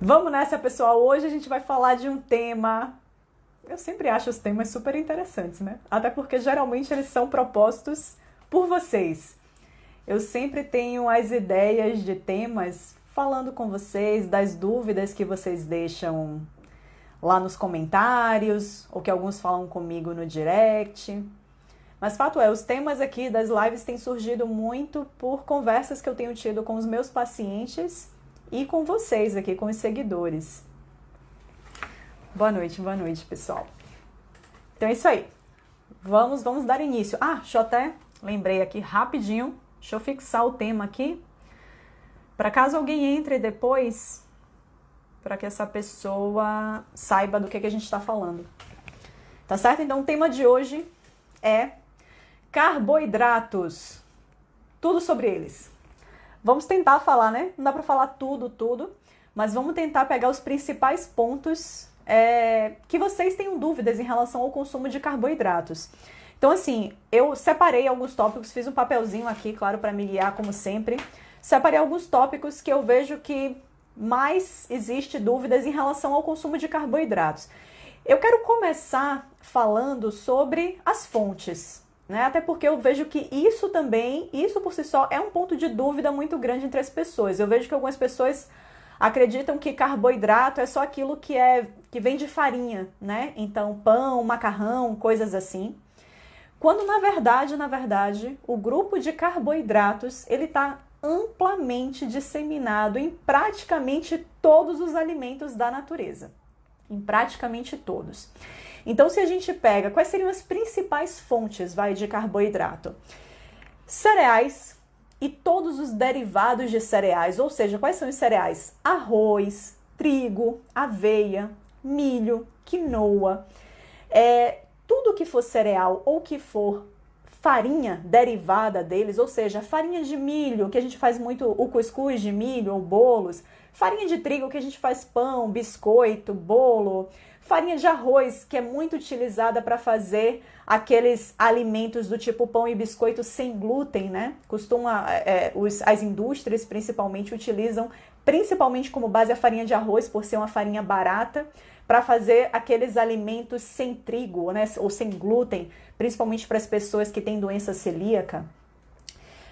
Vamos nessa, pessoal. Hoje a gente vai falar de um tema. Eu sempre acho os temas super interessantes, né? Até porque geralmente eles são propostos por vocês. Eu sempre tenho as ideias de temas falando com vocês, das dúvidas que vocês deixam lá nos comentários, ou que alguns falam comigo no direct. Mas fato é, os temas aqui das lives têm surgido muito por conversas que eu tenho tido com os meus pacientes e com vocês aqui, com os seguidores. Boa noite, pessoal. Então é isso aí. Vamos dar início. Deixa eu até lembrei aqui rapidinho. Deixa eu fixar o tema aqui. Para caso alguém entre depois, para que essa pessoa saiba do que a gente está falando. Tá certo? Então o tema de hoje é carboidratos. Tudo sobre eles. Vamos tentar falar, né? Não dá para falar tudo, mas vamos tentar pegar os principais pontos que vocês tenham dúvidas em relação ao consumo de carboidratos. Então, assim, eu separei alguns tópicos, fiz um papelzinho aqui, claro, para me guiar, como sempre. Separei alguns tópicos que eu vejo que mais existe dúvidas em relação ao consumo de carboidratos. Eu quero começar falando sobre as fontes, né? Até porque eu vejo que isso por si só, é um ponto de dúvida muito grande entre as pessoas. Eu vejo que algumas pessoas acreditam que carboidrato é só aquilo que vem de farinha, né? Então, pão, macarrão, coisas assim. Quando, na verdade, o grupo de carboidratos, ele está amplamente disseminado em praticamente todos os alimentos da natureza. Em praticamente todos. Então, se a gente pega, quais seriam as principais fontes, de carboidrato? Cereais e todos os derivados de cereais, ou seja, quais são os cereais? Arroz, trigo, aveia, milho, quinoa, tudo que for cereal ou que for farinha derivada deles, ou seja, farinha de milho, que a gente faz muito o cuscuz de milho ou bolos, farinha de trigo, que a gente faz pão, biscoito, bolo, farinha de arroz, que é muito utilizada para fazer aqueles alimentos do tipo pão e biscoito sem glúten, né? As indústrias principalmente utilizam principalmente como base a farinha de arroz, por ser uma farinha barata, para fazer aqueles alimentos sem trigo, né? Ou sem glúten, principalmente para as pessoas que têm doença celíaca.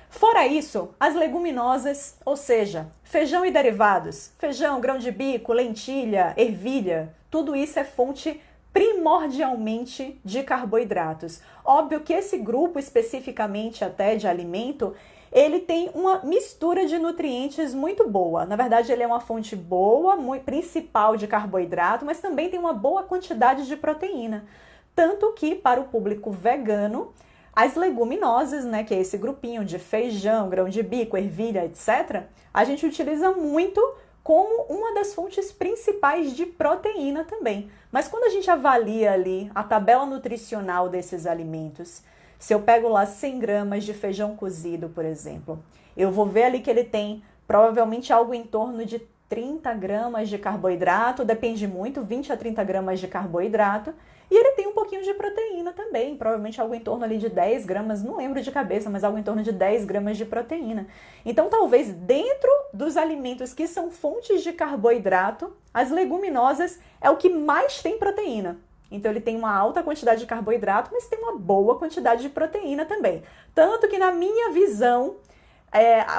Fora isso, as leguminosas, ou seja, feijão e derivados, feijão, grão de bico, lentilha, ervilha, tudo isso é fonte primordialmente de carboidratos. Óbvio que esse grupo especificamente até de alimento, ele tem uma mistura de nutrientes muito boa. Na verdade, ele é uma fonte boa, principal de carboidrato, mas também tem uma boa quantidade de proteína. Tanto que, para o público vegano, as leguminosas, né, que é esse grupinho de feijão, grão de bico, ervilha, etc., a gente utiliza muito como uma das fontes principais de proteína também. Mas quando a gente avalia ali a tabela nutricional desses alimentos, se eu pego lá 100 gramas de feijão cozido, por exemplo, eu vou ver ali que ele tem provavelmente algo em torno de 30 gramas de carboidrato, depende muito, 20 a 30 gramas de carboidrato, e ele tem um pouquinho de proteína também, provavelmente algo em torno ali de 10 gramas, não lembro de cabeça, mas algo em torno de 10 gramas de proteína. Então, talvez dentro dos alimentos que são fontes de carboidrato, as leguminosas é o que mais tem proteína. Então, ele tem uma alta quantidade de carboidrato, mas tem uma boa quantidade de proteína também. Tanto que, na minha visão,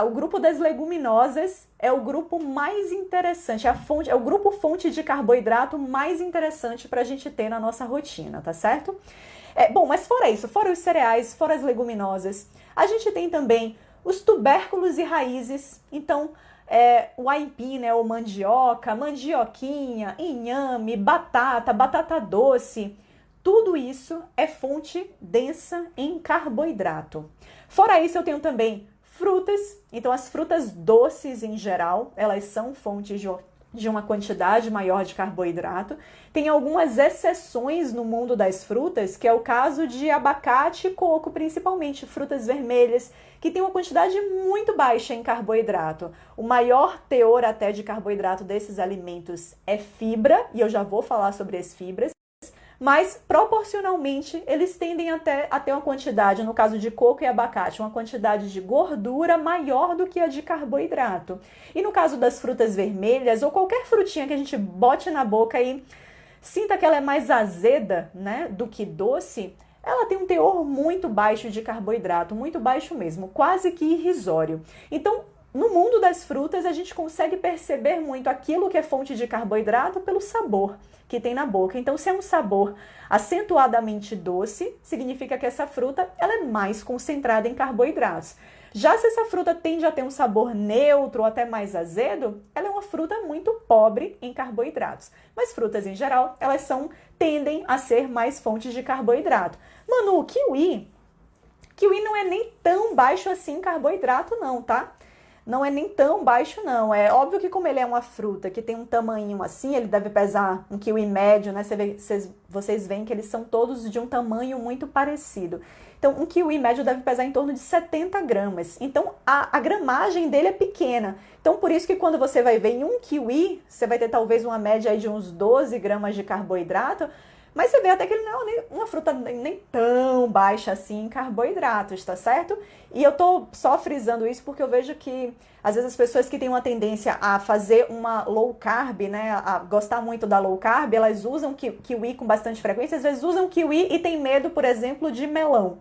o grupo das leguminosas é o grupo mais interessante, é o grupo fonte de carboidrato mais interessante para a gente ter na nossa rotina, tá certo? Bom, mas fora isso, fora os cereais, fora as leguminosas, a gente tem também os tubérculos e raízes. Então, o aipim, né, ou mandioca, mandioquinha, inhame, batata doce, tudo isso é fonte densa em carboidrato. Fora isso, eu tenho também frutas. Então, as frutas doces em geral, elas são fontes de uma quantidade maior de carboidrato. Tem algumas exceções no mundo das frutas, que é o caso de abacate e coco, principalmente frutas vermelhas, que tem uma quantidade muito baixa em carboidrato. O maior teor até de carboidrato desses alimentos é fibra, e eu já vou falar sobre as fibras, mas proporcionalmente eles tendem até a ter uma quantidade, no caso de coco e abacate, uma quantidade de gordura maior do que a de carboidrato. E no caso das frutas vermelhas, ou qualquer frutinha que a gente bote na boca e sinta que ela é mais azeda, né, do que doce, ela tem um teor muito baixo de carboidrato, muito baixo mesmo, quase que irrisório. Então, no mundo das frutas, a gente consegue perceber muito aquilo que é fonte de carboidrato pelo sabor que tem na boca. Então, se é um sabor acentuadamente doce, significa que essa fruta ela é mais concentrada em carboidratos. Já se essa fruta tende a ter um sabor neutro ou até mais azedo, ela é uma fruta muito pobre em carboidratos. Mas frutas em geral, elas tendem a ser mais fontes de carboidrato. Manu, o kiwi não é nem tão baixo assim em carboidrato não, tá? Não é nem tão baixo não. É óbvio que como ele é uma fruta que tem um tamanho assim, ele deve pesar um kiwi médio, né? Vocês veem que eles são todos de um tamanho muito parecido. Então, um kiwi médio deve pesar em torno de 70 gramas. Então, a gramagem dele é pequena. Então, por isso que quando você vai ver em um kiwi, você vai ter talvez uma média aí de uns 12 gramas de carboidrato, mas você vê até que ele não é uma fruta nem tão baixa assim em carboidratos, tá certo? E eu tô só frisando isso porque eu vejo que, às vezes, as pessoas que têm uma tendência a fazer uma low carb, né, a gostar muito da low carb, elas usam kiwi com bastante frequência, às vezes usam kiwi e tem medo, por exemplo, de melão.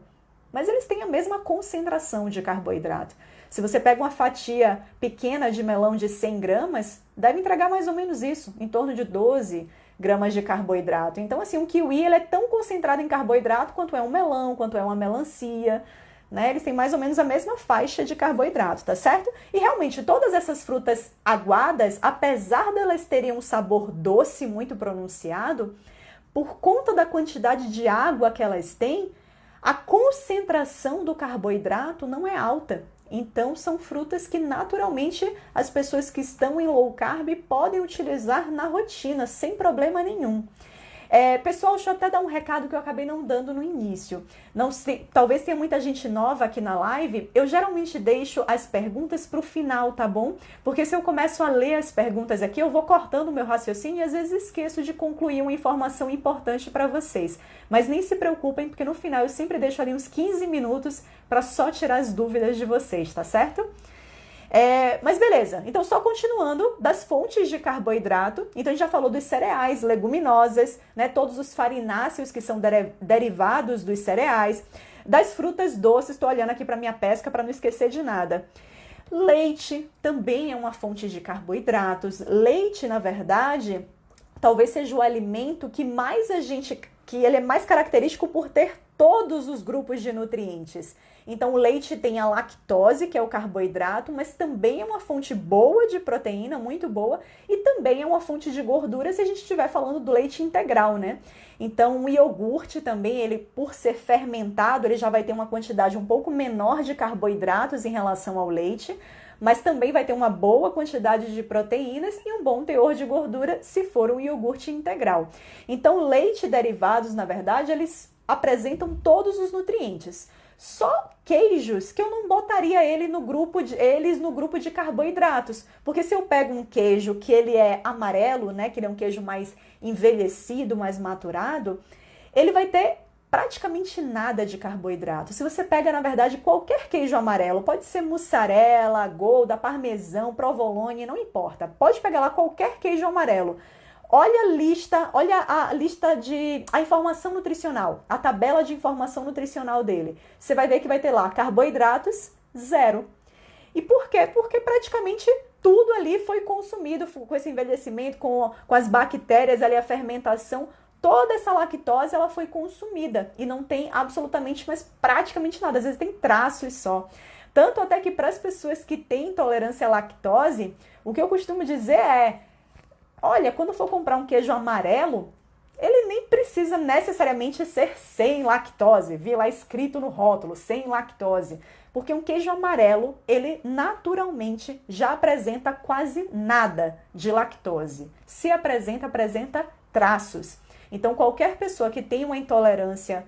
Mas eles têm a mesma concentração de carboidrato. Se você pega uma fatia pequena de melão de 100 gramas, deve entregar mais ou menos isso, em torno de 12 gramas de carboidrato. Então, assim, um kiwi ele é tão concentrado em carboidrato quanto é um melão, quanto é uma melancia, né? Eles têm mais ou menos a mesma faixa de carboidrato, tá certo? E realmente, todas essas frutas aguadas, apesar delas terem um sabor doce muito pronunciado, por conta da quantidade de água que elas têm, a concentração do carboidrato não é alta. Então, são frutas que naturalmente as pessoas que estão em low carb podem utilizar na rotina, sem problema nenhum. Pessoal, deixa eu até dar um recado que eu acabei não dando no início. Não sei, talvez tenha muita gente nova aqui na live. Eu geralmente deixo as perguntas para o final, tá bom? Porque se eu começo a ler as perguntas aqui, eu vou cortando o meu raciocínio e às vezes esqueço de concluir uma informação importante para vocês. Mas nem se preocupem, porque no final eu sempre deixo ali uns 15 minutos para só tirar as dúvidas de vocês, tá certo? Mas beleza, então só continuando das fontes de carboidrato, então a gente já falou dos cereais, leguminosas, né, todos os farináceos que são derivados dos cereais, das frutas doces, estou olhando aqui para minha pesca para não esquecer de nada. Leite também é uma fonte de carboidratos. Leite, na verdade, talvez seja o alimento que ele é mais característico por ter todos os grupos de nutrientes. Então, o leite tem a lactose, que é o carboidrato, mas também é uma fonte boa de proteína, muito boa, e também é uma fonte de gordura se a gente estiver falando do leite integral, né? Então, o iogurte também, ele por ser fermentado, ele já vai ter uma quantidade um pouco menor de carboidratos em relação ao leite, mas também vai ter uma boa quantidade de proteínas e um bom teor de gordura se for um iogurte integral. Então, leite e derivados, na verdade, eles apresentam todos os nutrientes. Só queijos que eu não botaria eles no grupo de carboidratos, porque se eu pego um queijo que ele é amarelo, né, que ele é um queijo mais envelhecido, mais maturado, ele vai ter praticamente nada de carboidrato. Se você pega, na verdade, qualquer queijo amarelo, pode ser mussarela, gouda, parmesão, provolone, não importa. Pode pegar lá qualquer queijo amarelo. Olha a lista a informação nutricional, a tabela de informação nutricional dele. Você vai ver que vai ter lá carboidratos, 0. E por quê? Porque praticamente tudo ali foi consumido com esse envelhecimento, com as bactérias ali, a fermentação, toda essa lactose ela foi consumida e não tem absolutamente, mas praticamente nada. Às vezes tem traços só. Tanto até que para as pessoas que têm intolerância à lactose, o que eu costumo dizer é: olha, quando for comprar um queijo amarelo, ele nem precisa necessariamente ser sem lactose. Vi lá escrito no rótulo, sem lactose. Porque um queijo amarelo, ele naturalmente já apresenta quase nada de lactose. Se apresenta traços. Então, qualquer pessoa que tenha uma intolerância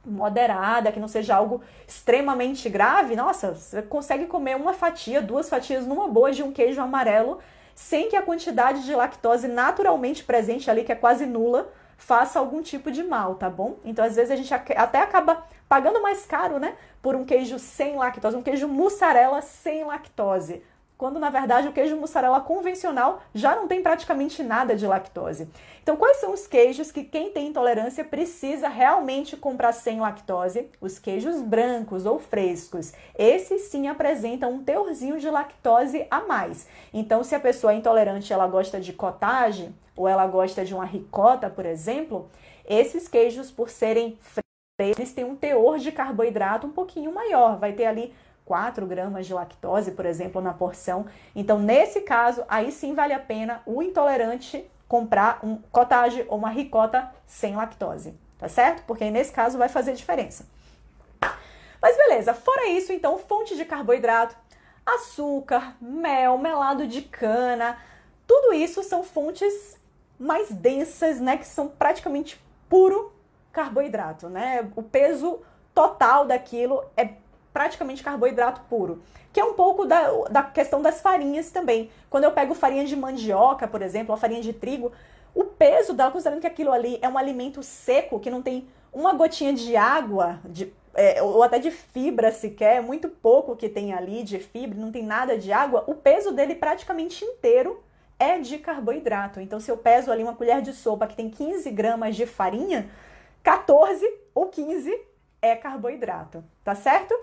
moderada, que não seja algo extremamente grave, nossa, você consegue comer uma fatia, 2 fatias numa boa de um queijo amarelo, sem que a quantidade de lactose naturalmente presente ali, que é quase nula, faça algum tipo de mal, tá bom? Então, às vezes, a gente até acaba pagando mais caro, né, por um queijo sem lactose, um queijo mussarela sem lactose, quando, na verdade, o queijo mussarela convencional já não tem praticamente nada de lactose. Então, quais são os queijos que quem tem intolerância precisa realmente comprar sem lactose? Os queijos brancos ou frescos. Esses sim apresentam um teorzinho de lactose a mais. Então, se a pessoa é intolerante, ela gosta de cottage, ou ela gosta de uma ricota, por exemplo, esses queijos, por serem frescos, eles têm um teor de carboidrato um pouquinho maior. Vai ter ali 4 gramas de lactose, por exemplo, na porção. Então, nesse caso, aí sim vale a pena o intolerante comprar um cottage ou uma ricota sem lactose, tá certo? Porque aí, nesse caso, vai fazer diferença. Mas beleza, fora isso, então, fonte de carboidrato, açúcar, mel, melado de cana, tudo isso são fontes mais densas, né, que são praticamente puro carboidrato, né? O peso total daquilo é praticamente carboidrato puro, que é um pouco da questão das farinhas também. Quando eu pego farinha de mandioca, por exemplo, a farinha de trigo, o peso dela, considerando que aquilo ali é um alimento seco, que não tem uma gotinha de água, ou até de fibra sequer, muito pouco que tem ali de fibra, não tem nada de água, o peso dele praticamente inteiro é de carboidrato. Então, se eu peso ali uma colher de sopa que tem 15 gramas de farinha, 14 ou 15 é carboidrato, tá certo?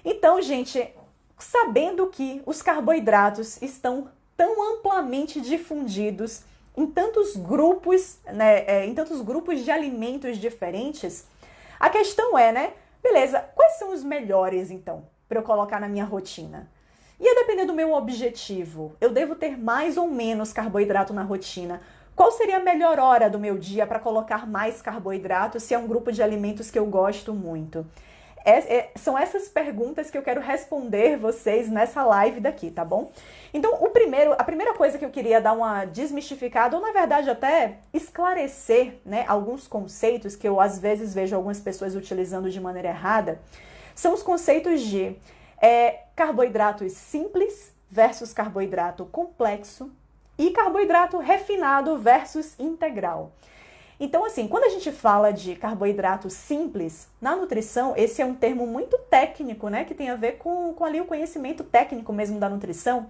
Então, gente, sabendo que os carboidratos estão tão amplamente difundidos em tantos grupos, né, em tantos grupos de alimentos diferentes, a questão é, né, beleza, quais são os melhores, então, para eu colocar na minha rotina? E a depender do meu objetivo, eu devo ter mais ou menos carboidrato na rotina? Qual seria a melhor hora do meu dia para colocar mais carboidrato se é um grupo de alimentos que eu gosto muito? São essas perguntas que eu quero responder vocês nessa live daqui, tá bom? Então, a primeira coisa que eu queria dar uma desmistificada, ou na verdade até esclarecer, né, alguns conceitos que eu às vezes vejo algumas pessoas utilizando de maneira errada, são os conceitos de carboidratos simples versus carboidrato complexo e carboidrato refinado versus integral. Então, assim, quando a gente fala de carboidrato simples, na nutrição, esse é um termo muito técnico, né? Que tem a ver com ali o conhecimento técnico mesmo da nutrição.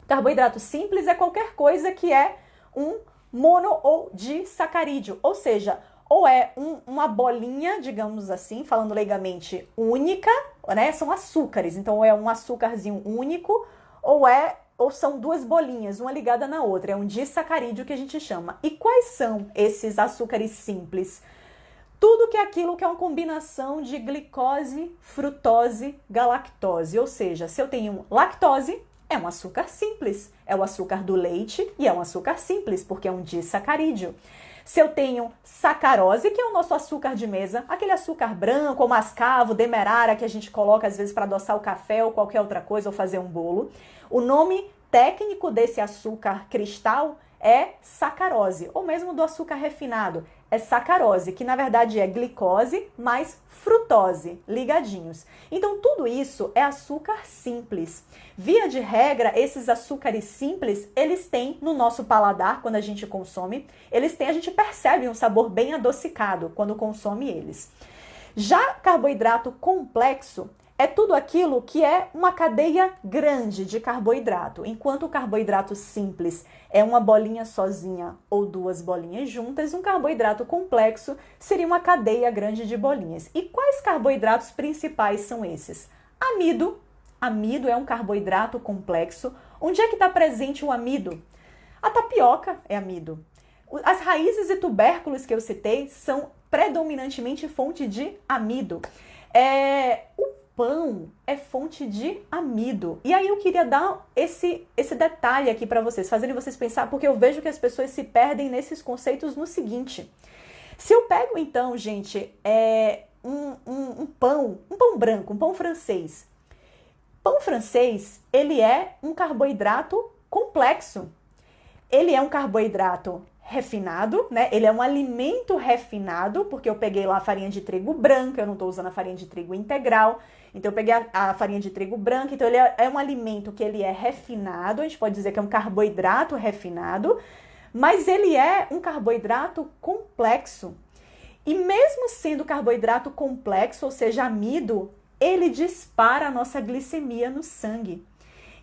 Carboidrato simples é qualquer coisa que é um mono ou disacarídeo, ou seja, ou é uma bolinha, digamos assim, falando leigamente, única, né? São açúcares, então ou é um açúcarzinho único, ou são duas bolinhas, uma ligada na outra. É um disacarídeo que a gente chama. E quais são esses açúcares simples? Tudo que é aquilo que é uma combinação de glicose, frutose, galactose. Ou seja, se eu tenho lactose, é um açúcar simples. É o açúcar do leite e é um açúcar simples, porque é um disacarídeo. Se eu tenho sacarose, que é o nosso açúcar de mesa, aquele açúcar branco ou mascavo, demerara, que a gente coloca às vezes para adoçar o café ou qualquer outra coisa ou fazer um bolo. O nome técnico desse açúcar cristal é sacarose, ou mesmo do açúcar refinado, é sacarose, que na verdade é glicose mais frutose, ligadinhos. Então tudo isso é açúcar simples. Via de regra, esses açúcares simples, eles têm no nosso paladar, quando a gente consome, a gente percebe um sabor bem adocicado quando consome eles. Já carboidrato complexo é tudo aquilo que é uma cadeia grande de carboidrato, enquanto o carboidrato simples é uma bolinha sozinha ou duas bolinhas juntas, um carboidrato complexo seria uma cadeia grande de bolinhas. E quais carboidratos principais são esses? Amido. Amido é um carboidrato complexo. Onde é que está presente o amido? A tapioca é amido. As raízes e tubérculos que eu citei são predominantemente fonte de amido. O pão é fonte de amido. E aí eu queria dar esse detalhe aqui para vocês, fazendo vocês pensar, porque eu vejo que as pessoas se perdem nesses conceitos no seguinte. Se eu pego então, gente, um pão branco, um pão francês. Pão francês, ele é um carboidrato complexo. Ele é um carboidrato refinado, né? Ele é um alimento refinado, porque eu peguei lá a farinha de trigo branca, eu não estou usando a farinha de trigo integral. Então, eu peguei a farinha de trigo branca, então ele é um alimento que ele é refinado, a gente pode dizer que é um carboidrato refinado, mas ele é um carboidrato complexo. E mesmo sendo carboidrato complexo, ou seja, amido, ele dispara a nossa glicemia no sangue.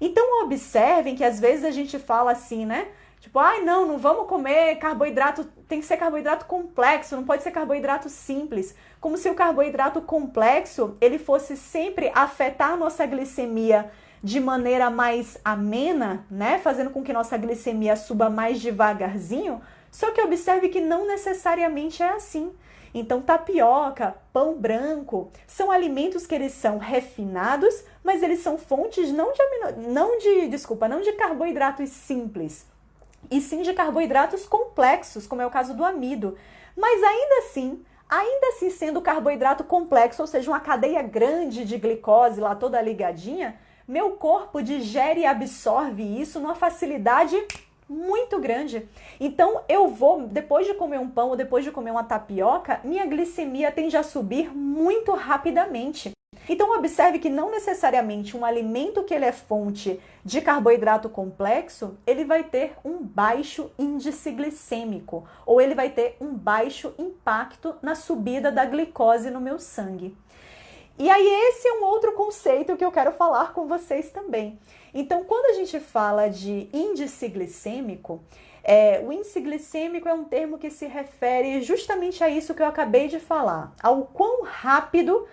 Então observem que às vezes a gente fala assim, né? Tipo, não vamos comer carboidrato, tem que ser carboidrato complexo, não pode ser carboidrato simples. Como se o carboidrato complexo, ele fosse sempre afetar a nossa glicemia de maneira mais amena, né? Fazendo com que nossa glicemia suba mais devagarzinho. Só que observe que não necessariamente é assim. Então, tapioca, pão branco, são alimentos que eles são refinados, mas eles são fontes não de carboidratos simples, e sim de carboidratos complexos, como é o caso do amido. Mas ainda assim sendo carboidrato complexo, ou seja, uma cadeia grande de glicose lá toda ligadinha, meu corpo digere e absorve isso numa facilidade muito grande. Então eu vou, depois de comer um pão ou depois de comer uma tapioca, minha glicemia tende a subir muito rapidamente. Então observe que não necessariamente um alimento que ele é fonte de carboidrato complexo, ele vai ter um baixo índice glicêmico, ou ele vai ter um baixo impacto na subida da glicose no meu sangue. E aí esse é um outro conceito que eu quero falar com vocês também. Então, quando a gente fala de índice glicêmico, o índice glicêmico é um termo que se refere justamente a isso que eu acabei de falar, ao quão rápido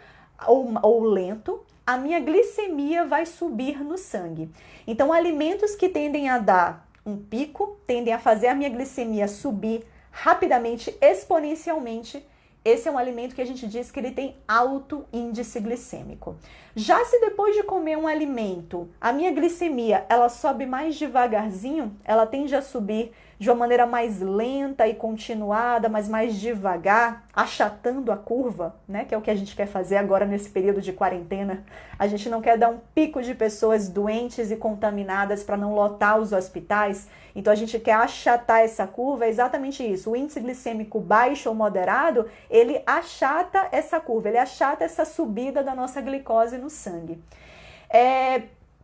ou lento a minha glicemia vai subir no sangue. Então, alimentos que tendem a dar um pico, tendem a fazer a minha glicemia subir rapidamente, exponencialmente, esse é um alimento que a gente diz que ele tem alto índice glicêmico. Já se depois de comer um alimento, a minha glicemia, ela sobe mais devagarzinho, ela tende a subir de uma maneira mais lenta e continuada, mas mais devagar, achatando a curva, né? Que é o que a gente quer fazer agora nesse período de quarentena. A gente não quer dar um pico de pessoas doentes e contaminadas para não lotar os hospitais. Então a gente quer achatar essa curva, é exatamente isso. O índice glicêmico baixo ou moderado, ele achata essa curva, ele achata essa subida da nossa glicose no sangue.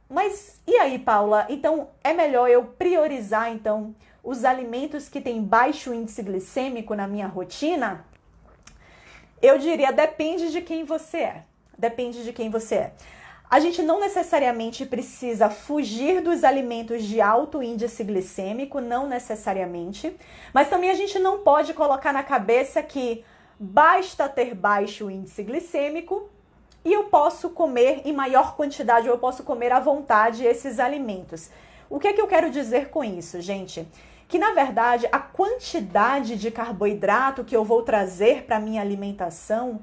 Mas e aí, Paula? Então é melhor eu priorizar então os alimentos que têm baixo índice glicêmico na minha rotina? Eu diria, depende de quem você é. Depende de quem você é. A gente não necessariamente precisa fugir dos alimentos de alto índice glicêmico, não necessariamente, mas também a gente não pode colocar na cabeça que basta ter baixo índice glicêmico e eu posso comer em maior quantidade, ou eu posso comer à vontade esses alimentos. O que é que eu quero dizer com isso, gente? Que, na verdade, a quantidade de carboidrato que eu vou trazer para a minha alimentação,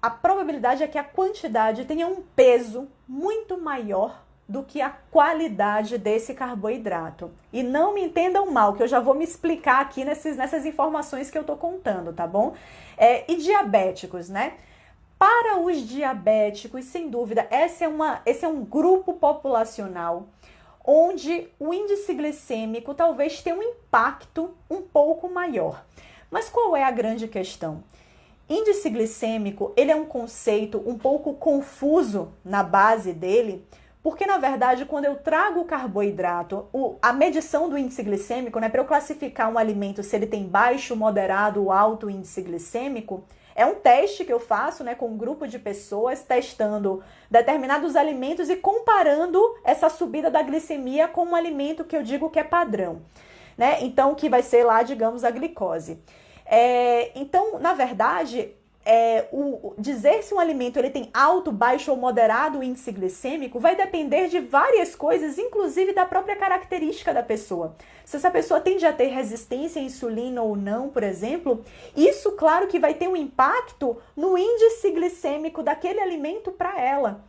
a probabilidade é que a quantidade tenha um peso muito maior do que a qualidade desse carboidrato. E não me entendam mal, que eu já vou me explicar aqui nessas informações que eu tô contando, tá bom? E diabéticos, né? Para os diabéticos, sem dúvida, esse é um grupo populacional onde o índice glicêmico talvez tenha um impacto um pouco maior. Mas qual é a grande questão? Índice glicêmico, ele é um conceito um pouco confuso na base dele, porque, na verdade, quando eu trago o carboidrato, a medição do índice glicêmico, né, para eu classificar um alimento se ele tem baixo, moderado ou alto índice glicêmico, é um teste que eu faço, né, com um grupo de pessoas, testando determinados alimentos e comparando essa subida da glicemia com um alimento que eu digo que é padrão, né? Então, que vai ser lá, digamos, a glicose. Então, na verdade, dizer se um alimento ele tem alto, baixo ou moderado índice glicêmico vai depender de várias coisas, inclusive da própria característica da pessoa. Se essa pessoa tende a ter resistência à insulina ou não, por exemplo, isso, claro, que vai ter um impacto no índice glicêmico daquele alimento para ela.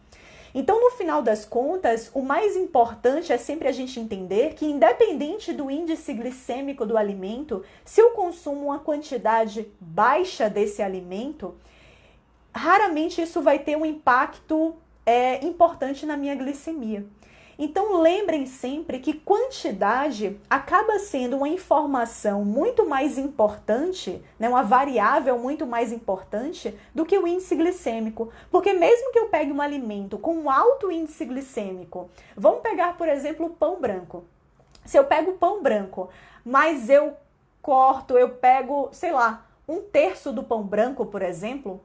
Então, no final das contas, o mais importante é sempre a gente entender que, independente do índice glicêmico do alimento, se eu consumo uma quantidade baixa desse alimento, raramente isso vai ter um impacto importante na minha glicemia. Então, lembrem sempre que quantidade acaba sendo uma informação muito mais importante, né, uma variável muito mais importante do que o índice glicêmico. Porque mesmo que eu pegue um alimento com um alto índice glicêmico, vamos pegar, por exemplo, o pão branco. Se eu pego pão branco, mas eu corto, eu pego, sei lá, um terço do pão branco, por exemplo,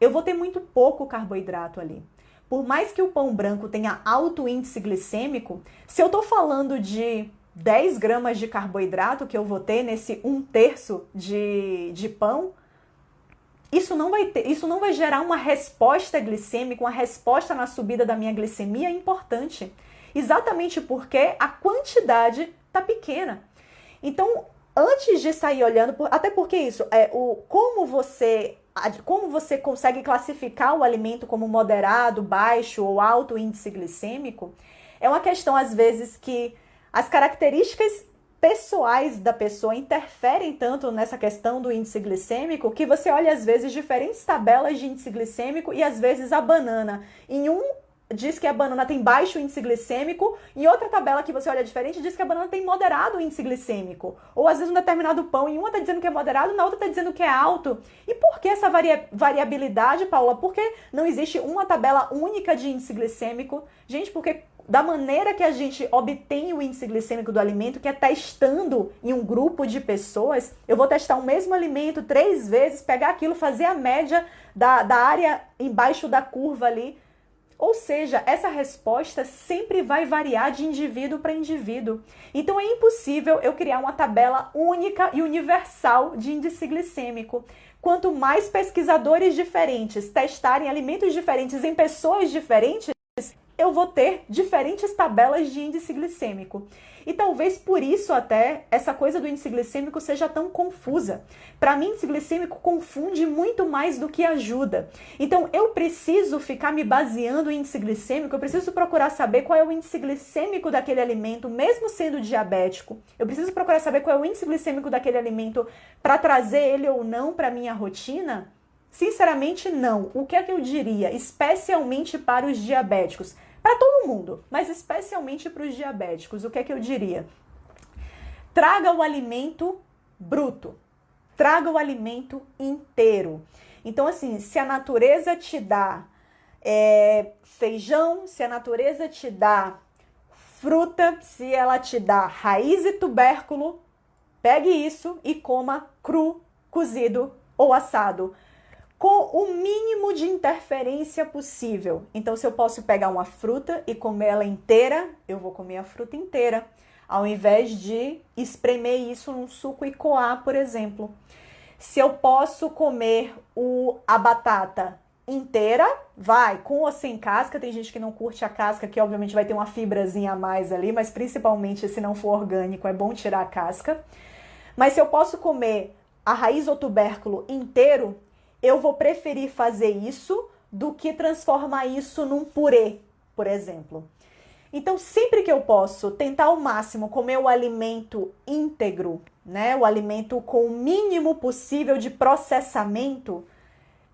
eu vou ter muito pouco carboidrato ali. Por mais que o pão branco tenha alto índice glicêmico, se eu estou falando de 10 gramas de carboidrato que eu vou ter nesse um terço de pão, isso não vai gerar uma resposta glicêmica, uma resposta na subida da minha glicemia importante. Exatamente porque a quantidade está pequena. Então, antes de sair olhando, até porque isso, como você consegue classificar o alimento como moderado, baixo ou alto índice glicêmico, é uma questão, às vezes, que as características pessoais da pessoa interferem tanto nessa questão do índice glicêmico que você olha, às vezes, diferentes tabelas de índice glicêmico e, às vezes, a banana. Em um, diz que a banana tem baixo índice glicêmico, em outra tabela que você olha diferente, diz que a banana tem moderado índice glicêmico. Ou, às vezes, um determinado pão, em uma está dizendo que é moderado, na outra está dizendo que é alto. E por que essa variabilidade, Paula? Por que não existe uma tabela única de índice glicêmico? Gente, porque da maneira que a gente obtém o índice glicêmico do alimento, que é testando em um grupo de pessoas, eu vou testar o mesmo alimento 3 vezes, pegar aquilo, fazer a média da área embaixo da curva ali. Ou seja, essa resposta sempre vai variar de indivíduo para indivíduo. Então é impossível eu criar uma tabela única e universal de índice glicêmico. Quanto mais pesquisadores diferentes testarem alimentos diferentes em pessoas diferentes, eu vou ter diferentes tabelas de índice glicêmico. E talvez por isso até essa coisa do índice glicêmico seja tão confusa. Para mim, índice glicêmico confunde muito mais do que ajuda. Então, eu preciso ficar me baseando em índice glicêmico, eu preciso procurar saber qual é o índice glicêmico daquele alimento, mesmo sendo diabético. Eu preciso procurar saber qual é o índice glicêmico daquele alimento para trazer ele ou não para minha rotina? Sinceramente, não. O que é que eu diria? Especialmente para os diabéticos. Para todo mundo, mas especialmente para os diabéticos, o que é que eu diria? Traga o alimento bruto, traga o alimento inteiro. Então, assim, se a natureza te dá feijão, se a natureza te dá fruta, se ela te dá raiz e tubérculo, pegue isso e coma cru, cozido ou assado, com o mínimo de interferência possível. Então, se eu posso pegar uma fruta e comer ela inteira, eu vou comer a fruta inteira, ao invés de espremer isso num suco e coar, por exemplo. Se eu posso comer a batata inteira, vai, com ou sem casca. Tem gente que não curte a casca, que obviamente vai ter uma fibrazinha a mais ali, mas principalmente se não for orgânico, é bom tirar a casca. Mas se eu posso comer a raiz ou tubérculo inteiro, eu vou preferir fazer isso do que transformar isso num purê, por exemplo. Então, sempre que eu posso tentar ao máximo comer o alimento íntegro, né, o alimento com o mínimo possível de processamento,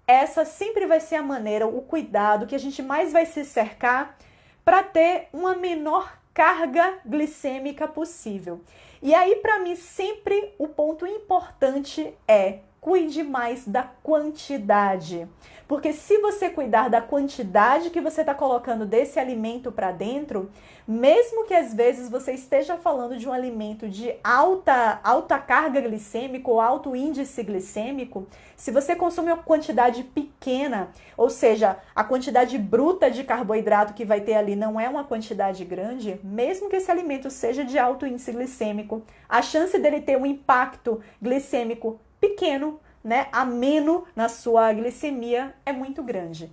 essa sempre vai ser a maneira, o cuidado que a gente mais vai se cercar para ter uma menor carga glicêmica possível. E aí, para mim, sempre o ponto importante é: cuide mais da quantidade. Porque se você cuidar da quantidade que você está colocando desse alimento para dentro, mesmo que às vezes você esteja falando de um alimento de alta carga glicêmica ou alto índice glicêmico, se você consome uma quantidade pequena, ou seja, a quantidade bruta de carboidrato que vai ter ali não é uma quantidade grande, mesmo que esse alimento seja de alto índice glicêmico, a chance dele ter um impacto glicêmico pequeno, né, ameno na sua glicemia é muito grande,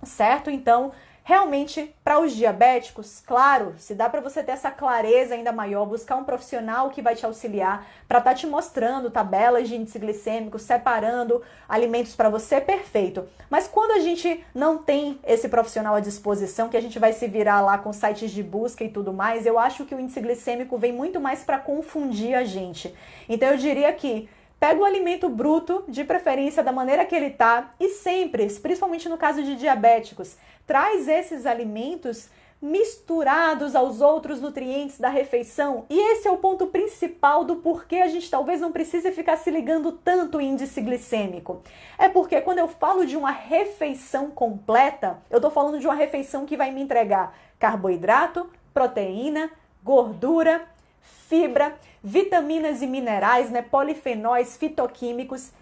certo? Então, realmente, para os diabéticos, claro, se dá para você ter essa clareza ainda maior, buscar um profissional que vai te auxiliar para estar te mostrando tabelas de índice glicêmico, separando alimentos para você, perfeito. Mas quando a gente não tem esse profissional à disposição, que a gente vai se virar lá com sites de busca e tudo mais, eu acho que o índice glicêmico vem muito mais para confundir a gente. Então, eu diria que pega o alimento bruto, de preferência da maneira que ele está, e sempre, principalmente no caso de diabéticos, traz esses alimentos misturados aos outros nutrientes da refeição. E esse é o ponto principal do porquê a gente talvez não precise ficar se ligando tanto em índice glicêmico. É porque quando eu falo de uma refeição completa, eu estou falando de uma refeição que vai me entregar carboidrato, proteína, gordura, fibra, vitaminas e minerais, né, polifenóis, fitoquímicos,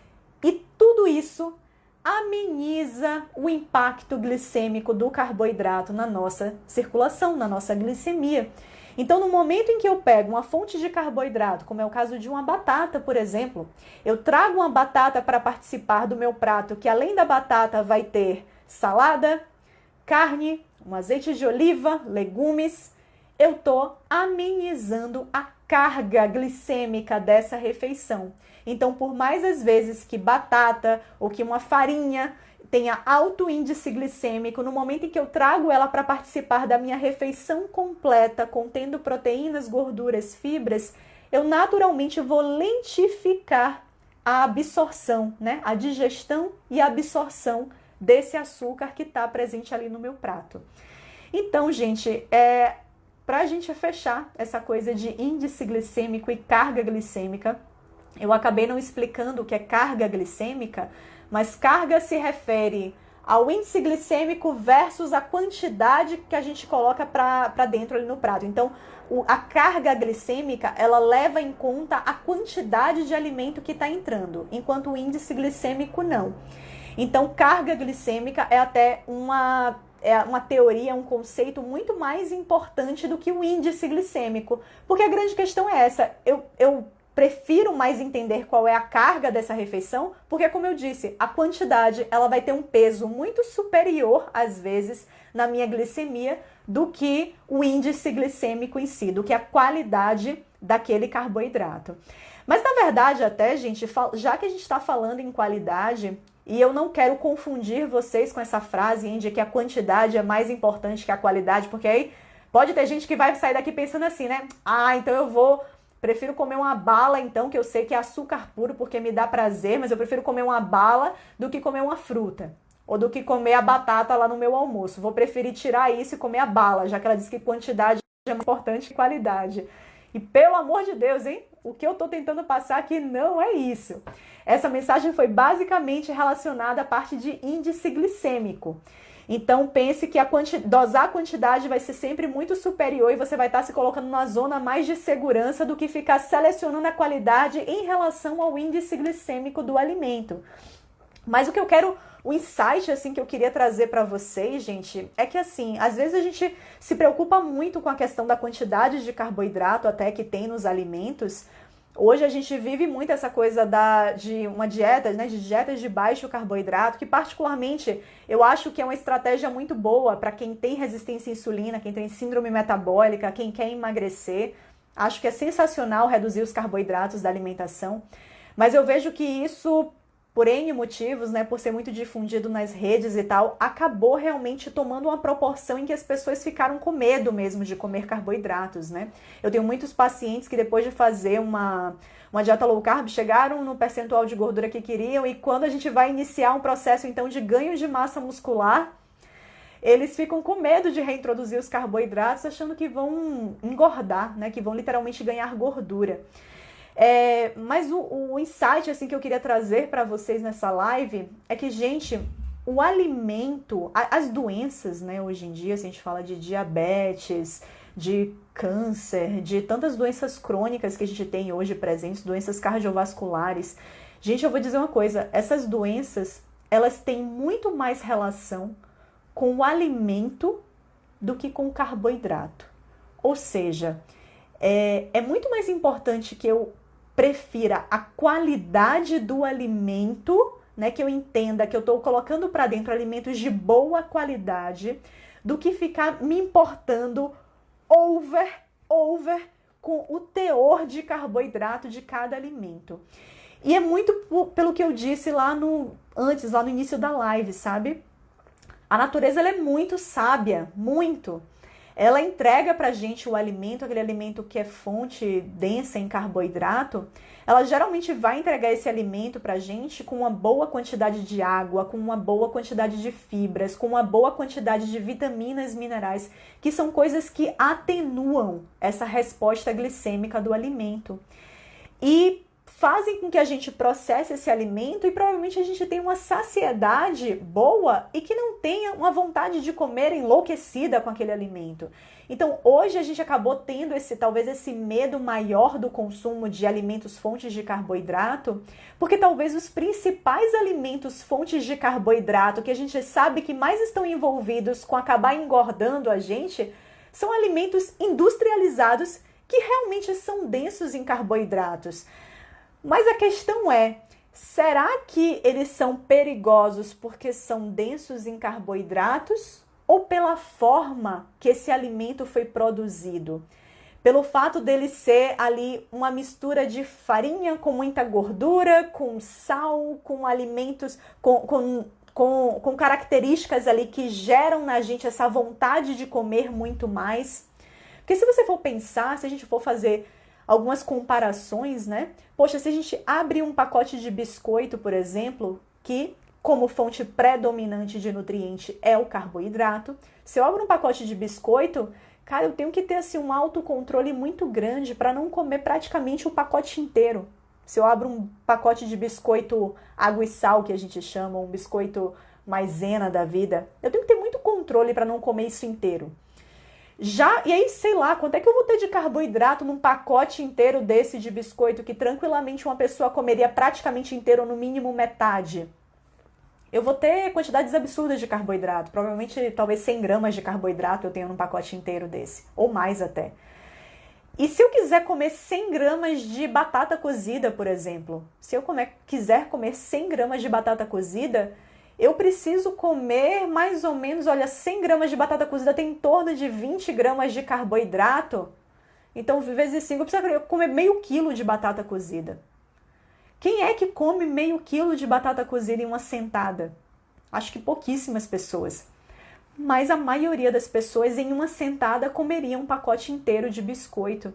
e tudo isso ameniza o impacto glicêmico do carboidrato na nossa circulação, na nossa glicemia. Então, no momento em que eu pego uma fonte de carboidrato, como é o caso de uma batata, por exemplo, eu trago uma batata para participar do meu prato, que além da batata vai ter salada, carne, um azeite de oliva, legumes, eu estou amenizando a carga glicêmica dessa refeição. Então, por mais às vezes que batata ou que uma farinha tenha alto índice glicêmico, no momento em que eu trago ela para participar da minha refeição completa, contendo proteínas, gorduras, fibras, eu naturalmente vou lentificar a absorção, né? A digestão e a absorção desse açúcar que está presente ali no meu prato. Então, gente, para a gente fechar essa coisa de índice glicêmico e carga glicêmica, eu acabei não explicando o que é carga glicêmica, mas carga se refere ao índice glicêmico versus a quantidade que a gente coloca para dentro ali no prato. Então, a carga glicêmica, ela leva em conta a quantidade de alimento que está entrando, enquanto o índice glicêmico não. Então, carga glicêmica é até uma teoria, um conceito muito mais importante do que o índice glicêmico. Porque a grande questão é essa, eu prefiro mais entender qual é a carga dessa refeição, porque, como eu disse, a quantidade ela vai ter um peso muito superior, às vezes, na minha glicemia, do que o índice glicêmico em si, do que a qualidade daquele carboidrato. Mas, na verdade, até, gente, já que a gente está falando em qualidade, e eu não quero confundir vocês com essa frase de que a quantidade é mais importante que a qualidade, porque aí pode ter gente que vai sair daqui pensando assim, né? Então prefiro comer uma bala, então, que eu sei que é açúcar puro porque me dá prazer, mas eu prefiro comer uma bala do que comer uma fruta. Ou do que comer a batata lá no meu almoço. Vou preferir tirar isso e comer a bala, já que ela diz que quantidade é mais importante que qualidade. E pelo amor de Deus, hein? O que eu tô tentando passar aqui não é isso. Essa mensagem foi basicamente relacionada à parte de índice glicêmico. Então, pense que dosar a quantidade vai ser sempre muito superior e você vai estar se colocando numa zona mais de segurança do que ficar selecionando a qualidade em relação ao índice glicêmico do alimento. Mas o insight assim que eu queria trazer para vocês, gente, é que assim, às vezes a gente se preocupa muito com a questão da quantidade de carboidrato até que tem nos alimentos. Hoje a gente vive muito essa coisa de uma dieta, né, de dietas de baixo carboidrato, que particularmente eu acho que é uma estratégia muito boa para quem tem resistência à insulina, quem tem síndrome metabólica, quem quer emagrecer. Acho que é sensacional reduzir os carboidratos da alimentação, mas eu vejo que isso, por N motivos, né, por ser muito difundido nas redes e tal, acabou realmente tomando uma proporção em que as pessoas ficaram com medo mesmo de comer carboidratos, né? Eu tenho muitos pacientes que depois de fazer uma dieta low carb chegaram no percentual de gordura que queriam e quando a gente vai iniciar um processo então de ganho de massa muscular, eles ficam com medo de reintroduzir os carboidratos achando que vão engordar, né, que vão literalmente ganhar gordura. Mas o insight assim, que eu queria trazer para vocês nessa live é que, gente, o alimento, as doenças, né, hoje em dia, se a gente fala de diabetes, de câncer, de tantas doenças crônicas que a gente tem hoje presentes, doenças cardiovasculares. Gente, eu vou dizer uma coisa, essas doenças, elas têm muito mais relação com o alimento do que com o carboidrato. Ou seja, é muito mais importante que eu prefira a qualidade do alimento, né, que eu entenda que eu estou colocando para dentro alimentos de boa qualidade, do que ficar me importando over com o teor de carboidrato de cada alimento. E é muito pelo que eu disse lá no início da live, sabe? A natureza ela é muito sábia, muito. Ela entrega pra gente o alimento, aquele alimento que é fonte densa em carboidrato, ela geralmente vai entregar esse alimento pra gente com uma boa quantidade de água, com uma boa quantidade de fibras, com uma boa quantidade de vitaminas, minerais, que são coisas que atenuam essa resposta glicêmica do alimento. E fazem com que a gente processe esse alimento e provavelmente a gente tenha uma saciedade boa e que não tenha uma vontade de comer enlouquecida com aquele alimento. Então, hoje a gente acabou tendo talvez esse medo maior do consumo de alimentos fontes de carboidrato, porque talvez os principais alimentos fontes de carboidrato que a gente sabe que mais estão envolvidos com acabar engordando a gente, são alimentos industrializados que realmente são densos em carboidratos. Mas a questão é, será que eles são perigosos porque são densos em carboidratos ou pela forma que esse alimento foi produzido? Pelo fato dele ser ali uma mistura de farinha com muita gordura, com sal, com alimentos, com características ali que geram na gente essa vontade de comer muito mais. Porque se você for pensar, se a gente for fazer algumas comparações, né? Poxa, se a gente abre um pacote de biscoito, por exemplo, que como fonte predominante de nutriente é o carboidrato, se eu abro um pacote de biscoito, cara, eu tenho que ter assim um autocontrole muito grande para não comer praticamente o pacote inteiro. Se eu abro um pacote de biscoito água e sal, que a gente chama, um biscoito maisena da vida, eu tenho que ter muito controle para não comer isso inteiro. E aí, sei lá, quanto é que eu vou ter de carboidrato num pacote inteiro desse de biscoito que tranquilamente uma pessoa comeria praticamente inteiro, ou no mínimo metade? Eu vou ter quantidades absurdas de carboidrato, provavelmente talvez 100 gramas de carboidrato eu tenho num pacote inteiro desse, ou mais até. E se eu quiser comer 100 gramas de batata cozida, por exemplo, se eu quiser comer 100 gramas de batata cozida, eu preciso comer mais ou menos, olha, 100 gramas de batata cozida tem em torno de 20 gramas de carboidrato. Então, vezes 5, eu preciso comer meio quilo de batata cozida. Quem é que come meio quilo de batata cozida em uma sentada? Acho que pouquíssimas pessoas. Mas a maioria das pessoas em uma sentada comeria um pacote inteiro de biscoito.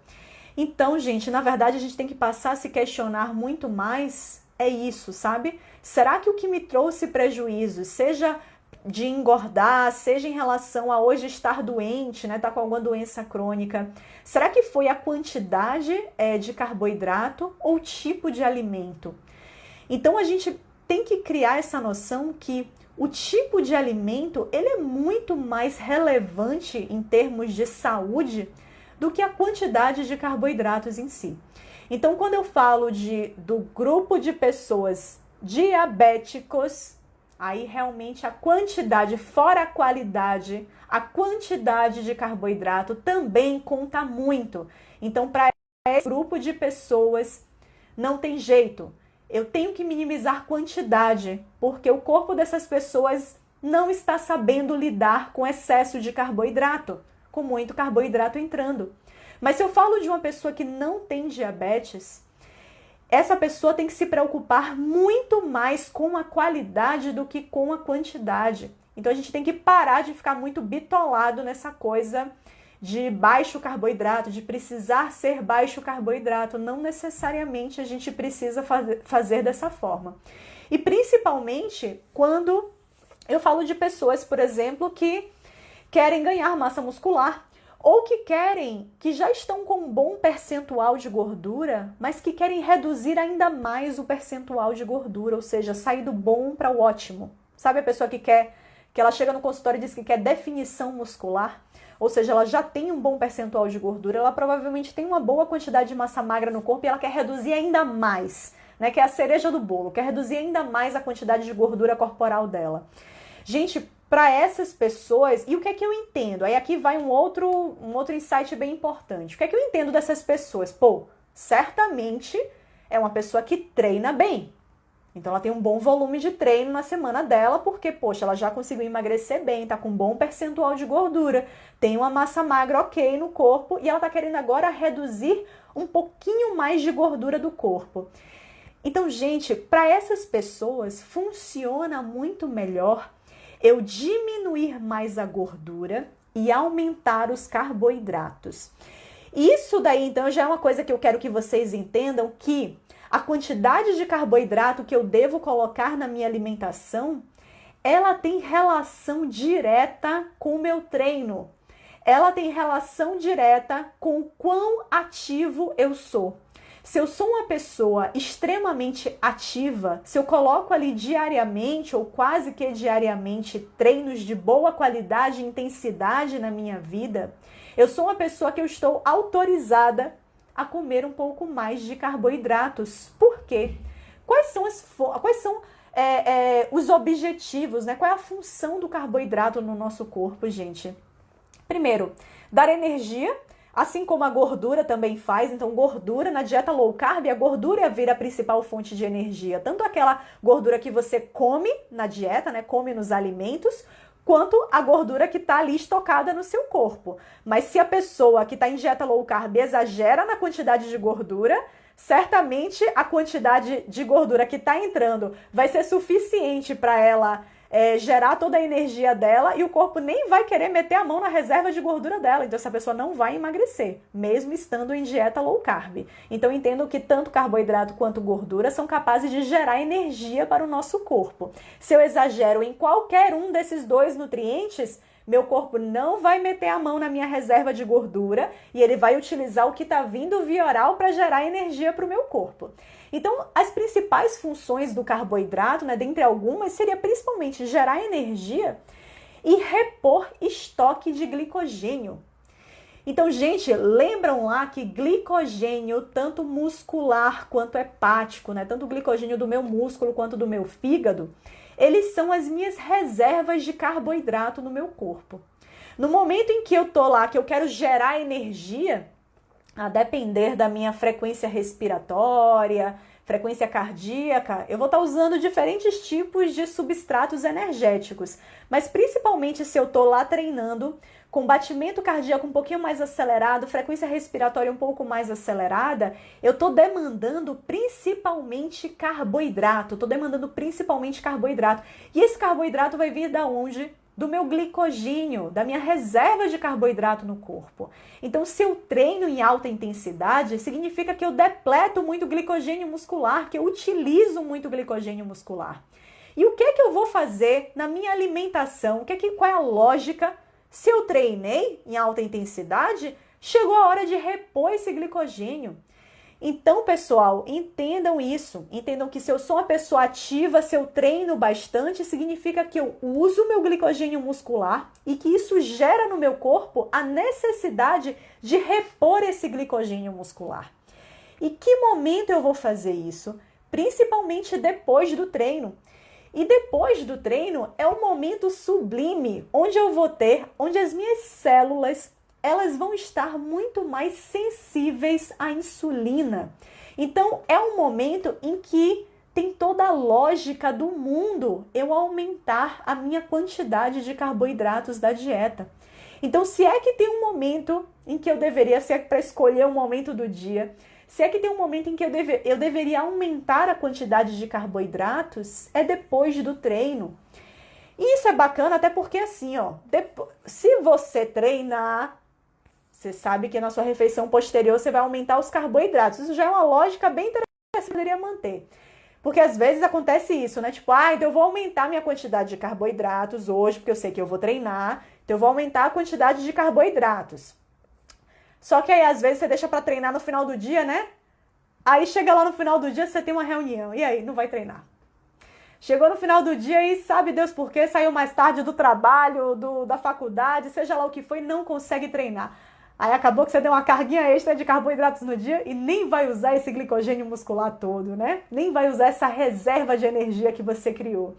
Então, gente, na verdade a gente tem que passar a se questionar muito mais. É isso, sabe? Será que o que me trouxe prejuízo, seja de engordar, seja em relação a hoje estar doente, né, tá com alguma doença crônica, será que foi a quantidade de carboidrato ou o tipo de alimento? Então a gente tem que criar essa noção que o tipo de alimento, ele é muito mais relevante em termos de saúde do que a quantidade de carboidratos em si. Então, quando eu falo do grupo de pessoas diabéticos, aí realmente a quantidade, fora a qualidade, a quantidade de carboidrato também conta muito. Então, para esse grupo de pessoas, não tem jeito. Eu tenho que minimizar quantidade, porque o corpo dessas pessoas não está sabendo lidar com excesso de carboidrato, com muito carboidrato entrando. Mas se eu falo de uma pessoa que não tem diabetes, essa pessoa tem que se preocupar muito mais com a qualidade do que com a quantidade. Então a gente tem que parar de ficar muito bitolado nessa coisa de baixo carboidrato, de precisar ser baixo carboidrato. Não necessariamente a gente precisa fazer dessa forma. E principalmente quando eu falo de pessoas, por exemplo, que querem ganhar massa muscular, ou que já estão com um bom percentual de gordura, mas que querem reduzir ainda mais o percentual de gordura, ou seja, sair do bom para o ótimo. Sabe a pessoa que ela chega no consultório e diz que quer definição muscular? Ou seja, ela já tem um bom percentual de gordura, ela provavelmente tem uma boa quantidade de massa magra no corpo e ela quer reduzir ainda mais, né? Que é a cereja do bolo, quer reduzir ainda mais a quantidade de gordura corporal dela. Gente, para essas pessoas, e o que é que eu entendo? Aí aqui vai um outro insight bem importante. O que é que eu entendo dessas pessoas? Pô, certamente é uma pessoa que treina bem. Então ela tem um bom volume de treino na semana dela, porque, poxa, ela já conseguiu emagrecer bem, tá com um bom percentual de gordura, tem uma massa magra ok no corpo e ela tá querendo agora reduzir um pouquinho mais de gordura do corpo. Então, gente, para essas pessoas funciona muito melhor eu diminuir mais a gordura e aumentar os carboidratos. Isso daí, então, já é uma coisa que eu quero que vocês entendam, que a quantidade de carboidrato que eu devo colocar na minha alimentação, ela tem relação direta com o meu treino. Ela tem relação direta com o quão ativo eu sou. Se eu sou uma pessoa extremamente ativa, se eu coloco ali diariamente ou quase que diariamente treinos de boa qualidade e intensidade na minha vida, eu sou uma pessoa que eu estou autorizada a comer um pouco mais de carboidratos. Por quê? Quais são os objetivos, né? Qual é a função do carboidrato no nosso corpo, gente? Primeiro, dar energia, assim como a gordura também faz. Então, gordura na dieta low carb, a gordura vira a principal fonte de energia. Tanto aquela gordura que você come na dieta, né? Come nos alimentos, quanto a gordura que está ali estocada no seu corpo. Mas se a pessoa que está em dieta low carb exagera na quantidade de gordura, certamente a quantidade de gordura que está entrando vai ser suficiente para ela gerar toda a energia dela e o corpo nem vai querer meter a mão na reserva de gordura dela. Então essa pessoa não vai emagrecer, mesmo estando em dieta low carb. Então entendo que tanto carboidrato quanto gordura são capazes de gerar energia para o nosso corpo. Se eu exagero em qualquer um desses dois nutrientes, meu corpo não vai meter a mão na minha reserva de gordura e ele vai utilizar o que está vindo via oral para gerar energia para o meu corpo. Então, as principais funções do carboidrato, né, dentre algumas, seria principalmente gerar energia e repor estoque de glicogênio. Então, gente, lembram lá que glicogênio, tanto muscular quanto hepático, né, tanto o glicogênio do meu músculo quanto do meu fígado, eles são as minhas reservas de carboidrato no meu corpo. No momento em que eu tô lá, que eu quero gerar energia, a depender da minha frequência respiratória, frequência cardíaca, eu vou estar usando diferentes tipos de substratos energéticos. Mas principalmente se eu estou lá treinando com batimento cardíaco um pouquinho mais acelerado, frequência respiratória um pouco mais acelerada, eu estou demandando principalmente carboidrato. E esse carboidrato vai vir da onde? Do meu glicogênio, da minha reserva de carboidrato no corpo. Então, se eu treino em alta intensidade, significa que eu depleto muito glicogênio muscular, que eu utilizo muito glicogênio muscular. E o que é que eu vou fazer na minha alimentação? Qual é a lógica? Se eu treinei em alta intensidade, chegou a hora de repor esse glicogênio. Então, pessoal, entendam isso. Entendam que se eu sou uma pessoa ativa, se eu treino bastante, significa que eu uso meu glicogênio muscular e que isso gera no meu corpo a necessidade de repor esse glicogênio muscular. E que momento eu vou fazer isso? Principalmente depois do treino. E depois do treino é o momento sublime, onde as minhas células elas vão estar muito mais sensíveis à insulina. Então, é um momento em que tem toda a lógica do mundo eu aumentar a minha quantidade de carboidratos da dieta. Então, se é que tem um momento em que eu deveria, se é para escolher um momento do dia, se é que tem um momento em que eu deveria aumentar a quantidade de carboidratos, é depois do treino. E isso é bacana até porque assim, se você treinar, você sabe que na sua refeição posterior você vai aumentar os carboidratos. Isso já é uma lógica bem interessante que você poderia manter. Porque às vezes acontece isso, né? Tipo, então eu vou aumentar minha quantidade de carboidratos hoje, porque eu sei que eu vou treinar. Então eu vou aumentar a quantidade de carboidratos. Só que aí às vezes você deixa para treinar no final do dia, né? Aí chega lá no final do dia, você tem uma reunião. E aí, não vai treinar. Chegou no final do dia e sabe Deus por quê, saiu mais tarde do trabalho, da faculdade, seja lá o que foi, não consegue treinar. Aí acabou que você deu uma carguinha extra de carboidratos no dia e nem vai usar esse glicogênio muscular todo, né? Nem vai usar essa reserva de energia que você criou.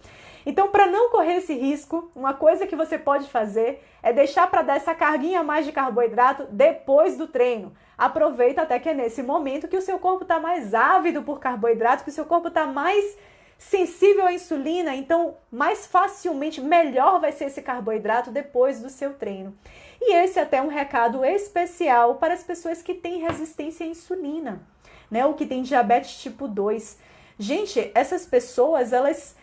Então, para não correr esse risco, uma coisa que você pode fazer é deixar para dar essa carguinha a mais de carboidrato depois do treino. Aproveita até que é nesse momento que o seu corpo está mais ávido por carboidrato, que o seu corpo está mais sensível à insulina, então mais facilmente, melhor vai ser esse carboidrato depois do seu treino. E esse é até um recado especial para as pessoas que têm resistência à insulina, né? Ou que têm diabetes tipo 2. Gente, essas pessoas, elas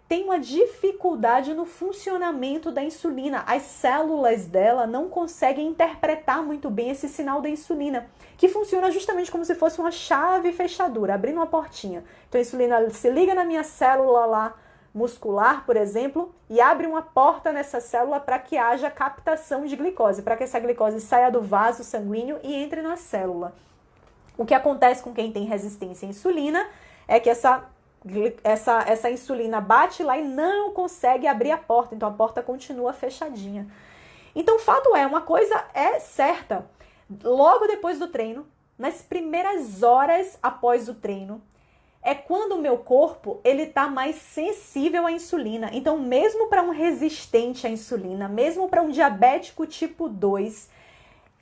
têm uma dificuldade no funcionamento da insulina. As células dela não conseguem interpretar muito bem esse sinal da insulina, que funciona justamente como se fosse uma chave fechadura, abrindo uma portinha. Então a insulina se liga na minha célula lá, muscular, por exemplo, e abre uma porta nessa célula para que haja captação de glicose, para que essa glicose saia do vaso sanguíneo e entre na célula. O que acontece com quem tem resistência à insulina é que essa insulina bate lá e não consegue abrir a porta, então a porta continua fechadinha. Então o fato é, uma coisa é certa, logo depois do treino, nas primeiras horas após o treino, é quando o meu corpo ele tá mais sensível à insulina. Então, mesmo para um resistente à insulina, mesmo para um diabético tipo 2,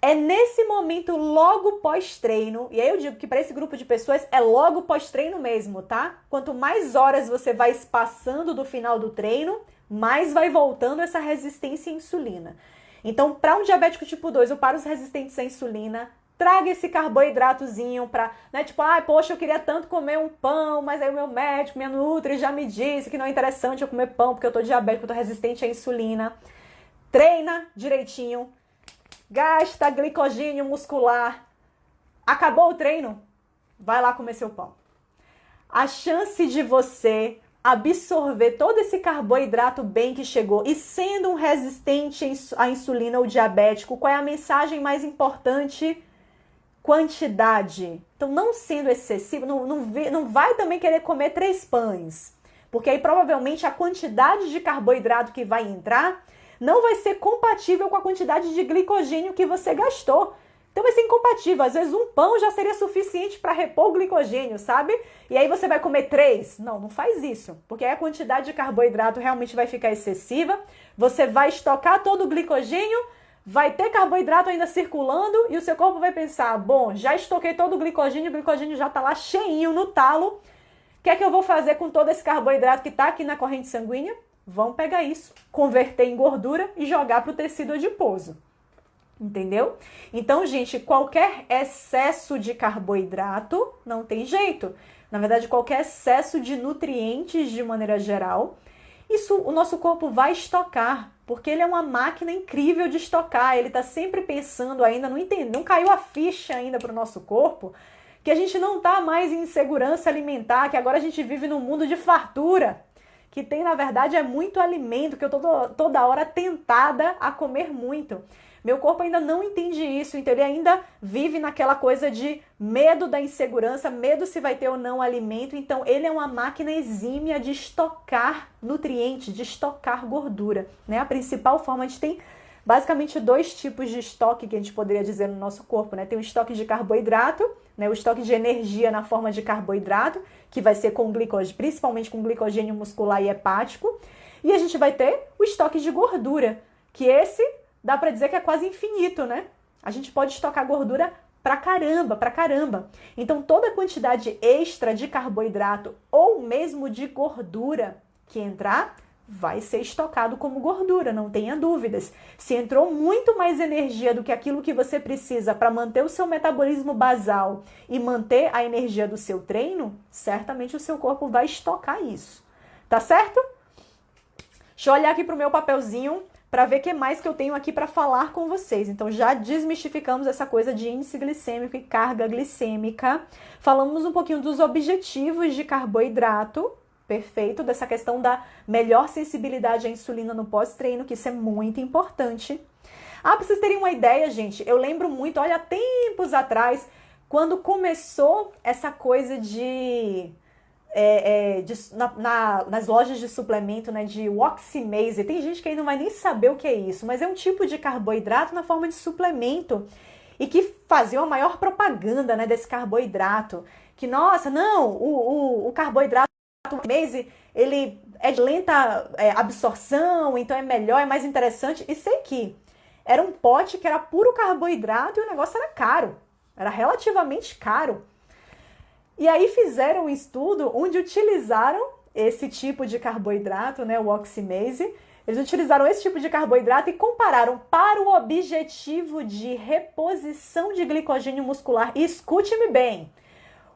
é nesse momento logo pós-treino, e aí eu digo que para esse grupo de pessoas é logo pós-treino mesmo, tá? Quanto mais horas você vai passando do final do treino, mais vai voltando essa resistência à insulina. Então, para um diabético tipo 2 ou para os resistentes à insulina, traga esse carboidratozinho pra, né, tipo, poxa, eu queria tanto comer um pão, mas aí o meu médico, minha nutri já me disse que não é interessante eu comer pão porque eu tô diabético, eu tô resistente à insulina. Treina direitinho, gasta glicogênio muscular. Acabou o treino? Vai lá comer seu pão. A chance de você absorver todo esse carboidrato bem que chegou e sendo um resistente à insulina ou diabético, qual é a mensagem mais importante? Quantidade. Então, não sendo excessivo, não vai também querer comer 3 pães, porque aí provavelmente a quantidade de carboidrato que vai entrar não vai ser compatível com a quantidade de glicogênio que você gastou. Então vai ser incompatível. Às vezes um pão já seria suficiente para repor o glicogênio, sabe? E aí você vai comer 3. Não faz isso, porque aí a quantidade de carboidrato realmente vai ficar excessiva. Você vai estocar todo o glicogênio, vai ter carboidrato ainda circulando e o seu corpo vai pensar, bom, já estoquei todo o glicogênio já está lá cheinho no talo. O que é que eu vou fazer com todo esse carboidrato que está aqui na corrente sanguínea? Vamos pegar isso, converter em gordura e jogar para o tecido adiposo. Entendeu? Então, gente, qualquer excesso de carboidrato não tem jeito. Na verdade, qualquer excesso de nutrientes de maneira geral, isso o nosso corpo vai estocar, porque ele é uma máquina incrível de estocar. Ele está sempre pensando ainda, não caiu a ficha ainda para o nosso corpo, que a gente não está mais em insegurança alimentar, que agora a gente vive num mundo de fartura, que tem, na verdade, é muito alimento, que eu tô toda hora tentada a comer muito. Meu corpo ainda não entende isso, então ele ainda vive naquela coisa de medo da insegurança, medo se vai ter ou não alimento. Então ele é uma máquina exímia de estocar nutrientes, de estocar gordura, né? A principal forma, a gente tem basicamente 2 tipos de estoque que a gente poderia dizer no nosso corpo, né? Tem o estoque de carboidrato, né? O estoque de energia na forma de carboidrato, que vai ser com glicogênio, principalmente com glicogênio muscular e hepático. E a gente vai ter o estoque de gordura, que esse dá para dizer que é quase infinito, né? A gente pode estocar gordura pra caramba. Então, toda a quantidade extra de carboidrato ou mesmo de gordura que entrar, vai ser estocado como gordura, não tenha dúvidas. Se entrou muito mais energia do que aquilo que você precisa para manter o seu metabolismo basal e manter a energia do seu treino, certamente o seu corpo vai estocar isso. Tá certo? Deixa eu olhar aqui pro meu papelzinho para ver o que mais que eu tenho aqui para falar com vocês. Então, já desmistificamos essa coisa de índice glicêmico e carga glicêmica. Falamos um pouquinho dos objetivos de carboidrato, perfeito, dessa questão da melhor sensibilidade à insulina no pós-treino, que isso é muito importante. Para vocês terem uma ideia, gente, eu lembro muito, olha, tempos atrás, quando começou essa coisa nas lojas de suplemento, né, de oximase. Tem gente que aí não vai nem saber o que é isso, mas é um tipo de carboidrato na forma de suplemento e que fazia uma maior propaganda, né, desse carboidrato. Que, nossa, não, o carboidrato oximase, ele é de lenta absorção, então é melhor, é mais interessante. E sei que era um pote que era puro carboidrato e o negócio era caro, era relativamente caro. E aí fizeram um estudo onde utilizaram esse tipo de carboidrato, né, o oximase. Eles utilizaram esse tipo de carboidrato e compararam para o objetivo de reposição de glicogênio muscular. E escute-me bem,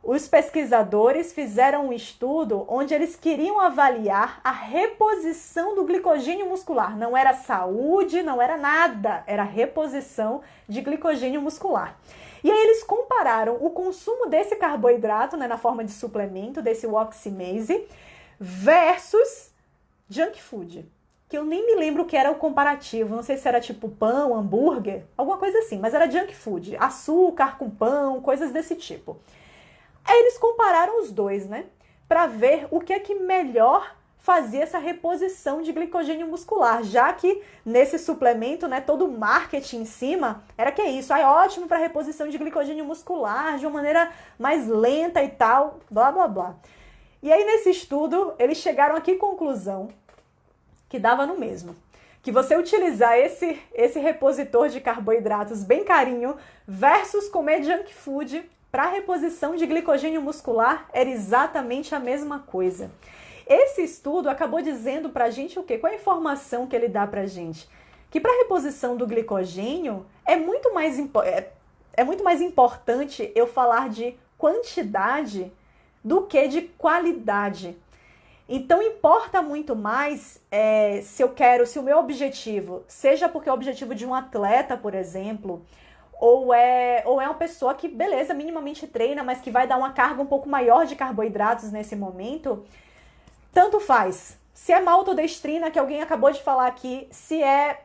os pesquisadores fizeram um estudo onde eles queriam avaliar a reposição do glicogênio muscular. Não era saúde, não era nada, era reposição de glicogênio muscular. E aí eles compararam o consumo desse carboidrato, né, na forma de suplemento, desse oximase, versus junk food. que eu nem me lembro o que era o comparativo, não sei se era tipo pão, hambúrguer, alguma coisa assim, mas era junk food, açúcar com pão, coisas desse tipo. Aí eles compararam os dois, né, para ver o que é que melhor fazia essa reposição de glicogênio muscular, já que nesse suplemento, né, todo o marketing em cima era que é isso, é ótimo para reposição de glicogênio muscular, de uma maneira mais lenta e tal, blá blá blá. E aí nesse estudo eles chegaram aqui à conclusão que dava no mesmo. Que você utilizar esse repositor de carboidratos bem carinho versus comer junk food para reposição de glicogênio muscular era exatamente a mesma coisa. Esse estudo acabou dizendo pra gente o quê? Qual é a informação que ele dá pra gente? Que para reposição do glicogênio é muito mais importante eu falar de quantidade do que de qualidade. Então importa muito mais se o meu objetivo, seja porque é o objetivo de um atleta, por exemplo, ou é uma pessoa que, beleza, minimamente treina, mas que vai dar uma carga um pouco maior de carboidratos nesse momento, tanto faz. Se é maltodestrina, que alguém acabou de falar aqui, se é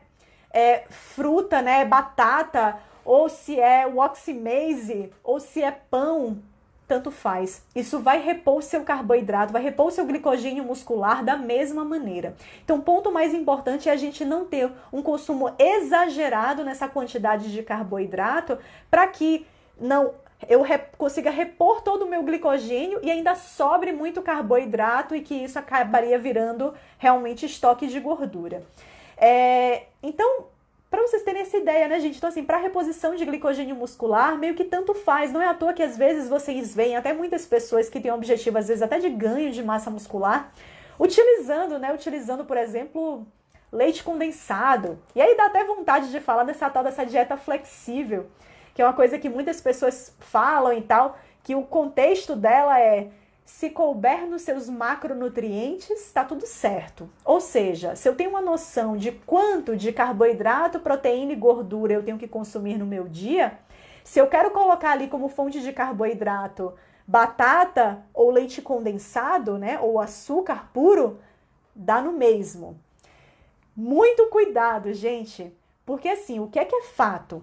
fruta, né, batata, ou se é o oximase, ou se é pão, tanto faz. Isso vai repor o seu carboidrato, vai repor o seu glicogênio muscular da mesma maneira. Então, o ponto mais importante é a gente não ter um consumo exagerado nessa quantidade de carboidrato para que eu consiga repor todo o meu glicogênio e ainda sobre muito carboidrato e que isso acabaria virando realmente estoque de gordura. Então, para vocês terem essa ideia, né, gente? Então, assim, para reposição de glicogênio muscular, meio que tanto faz. Não é à toa que, às vezes, vocês veem até muitas pessoas que têm um objetivo, às vezes, até de ganho de massa muscular, utilizando, por exemplo, leite condensado. E aí dá até vontade de falar dessa dieta flexível, que é uma coisa que muitas pessoas falam e tal, que o contexto dela é: se couber nos seus macronutrientes, está tudo certo. Ou seja, se eu tenho uma noção de quanto de carboidrato, proteína e gordura eu tenho que consumir no meu dia, se eu quero colocar ali como fonte de carboidrato batata ou leite condensado, né, ou açúcar puro, dá no mesmo. Muito cuidado, gente, porque assim, o que é fato?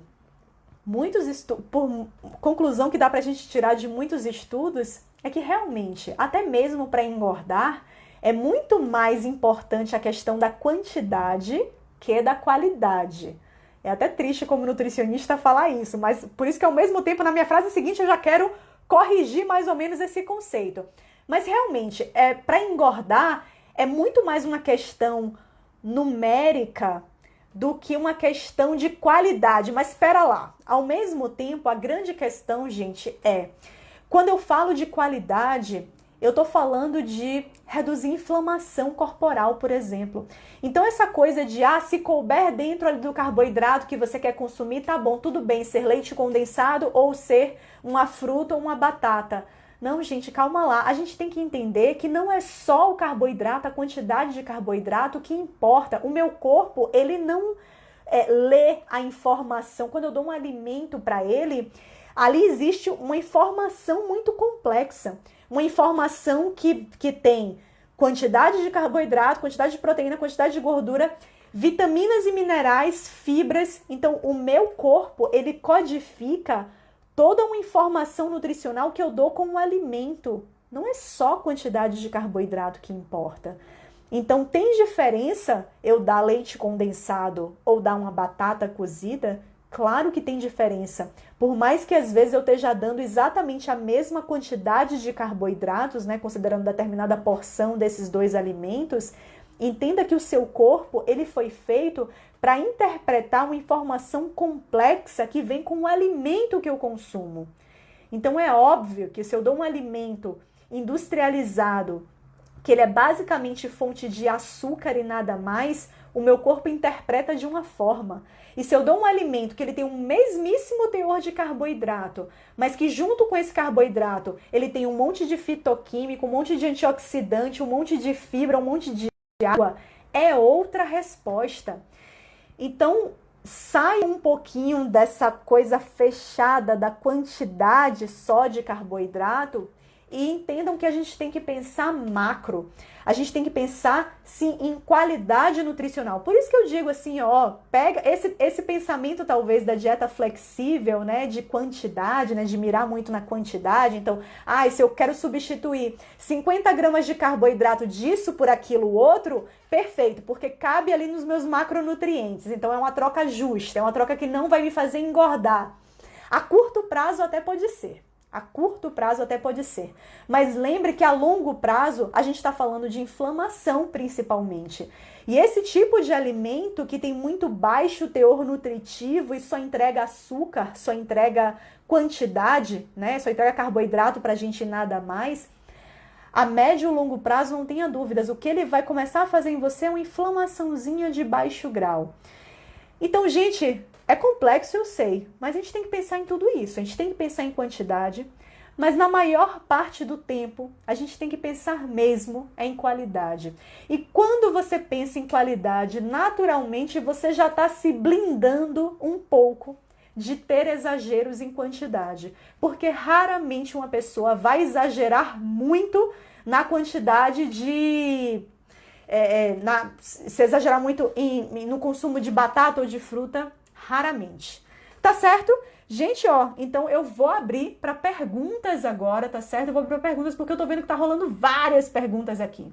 Por conclusão que dá pra gente tirar de muitos estudos, é que realmente, até mesmo para engordar, é muito mais importante a questão da quantidade que da qualidade. É até triste como nutricionista falar isso, mas por isso que ao mesmo tempo, na minha frase seguinte, eu já quero corrigir mais ou menos esse conceito. Mas realmente, para engordar, é muito mais uma questão numérica do que uma questão de qualidade. Mas espera lá, ao mesmo tempo, a grande questão, gente, quando eu falo de qualidade, eu tô falando de reduzir inflamação corporal, por exemplo. Então essa coisa de, se couber dentro ali do carboidrato que você quer consumir, tá bom, tudo bem, ser leite condensado ou ser uma fruta ou uma batata. Não, gente, calma lá. A gente tem que entender que não é só o carboidrato, a quantidade de carboidrato que importa. O meu corpo, ele não lê a informação. Quando eu dou um alimento para ele, ali existe uma informação muito complexa. Uma informação que tem quantidade de carboidrato, quantidade de proteína, quantidade de gordura, vitaminas e minerais, fibras. Então, o meu corpo, ele codifica toda uma informação nutricional que eu dou com o alimento. Não é só a quantidade de carboidrato que importa. Então, tem diferença eu dar leite condensado ou dar uma batata cozida? Claro que tem diferença. Por mais que às vezes eu esteja dando exatamente a mesma quantidade de carboidratos, né, considerando determinada porção desses dois alimentos, entenda que o seu corpo, ele foi feito para interpretar uma informação complexa que vem com o alimento que eu consumo. Então é óbvio que se eu dou um alimento industrializado, que ele é basicamente fonte de açúcar e nada mais, o meu corpo interpreta de uma forma. E se eu dou um alimento que ele tem um mesmíssimo teor de carboidrato, mas que junto com esse carboidrato ele tem um monte de fitoquímico, um monte de antioxidante, um monte de fibra, um monte de água, é outra resposta. Então, sai um pouquinho dessa coisa fechada da quantidade só de carboidrato e entendam que a gente tem que pensar macro. A gente tem que pensar, sim, em qualidade nutricional. Por isso que eu digo assim, ó, pega esse pensamento talvez da dieta flexível, né, de quantidade, né, de mirar muito na quantidade. Então, se eu quero substituir 50 gramas de carboidrato disso por aquilo outro, perfeito, porque cabe ali nos meus macronutrientes. Então, é uma troca justa, é uma troca que não vai me fazer engordar. A curto prazo até pode ser. A curto prazo até pode ser. Mas lembre que a longo prazo a gente está falando de inflamação principalmente. E esse tipo de alimento que tem muito baixo teor nutritivo e só entrega açúcar, só entrega quantidade, né? Só entrega carboidrato para a gente e nada mais. A médio e longo prazo, não tenha dúvidas, o que ele vai começar a fazer em você é uma inflamaçãozinha de baixo grau. Então, gente, é complexo, eu sei, mas a gente tem que pensar em tudo isso. A gente tem que pensar em quantidade, mas na maior parte do tempo, a gente tem que pensar mesmo em qualidade. E quando você pensa em qualidade, naturalmente você já está se blindando um pouco de ter exageros em quantidade. Porque raramente uma pessoa vai exagerar muito na quantidade de... se exagerar muito no consumo de batata ou de fruta, raramente. Tá certo? Gente, ó, então eu vou abrir para perguntas agora, tá certo? Eu vou abrir para perguntas porque eu tô vendo que tá rolando várias perguntas aqui.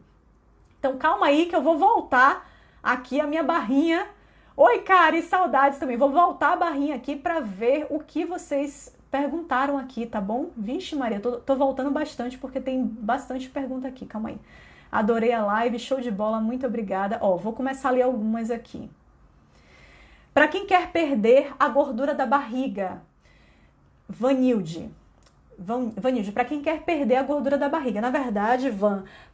Então calma aí que eu vou voltar aqui a minha barrinha. Oi, Cari, saudades também. Vou voltar a barrinha aqui para ver o que vocês perguntaram aqui, tá bom? Vixe Maria, tô voltando bastante porque tem bastante pergunta aqui, calma aí. Adorei a live, show de bola, muito obrigada. Ó, vou começar a ler algumas aqui. Para quem quer perder a gordura da barriga, Vanilde, para quem quer perder a gordura da barriga, na verdade,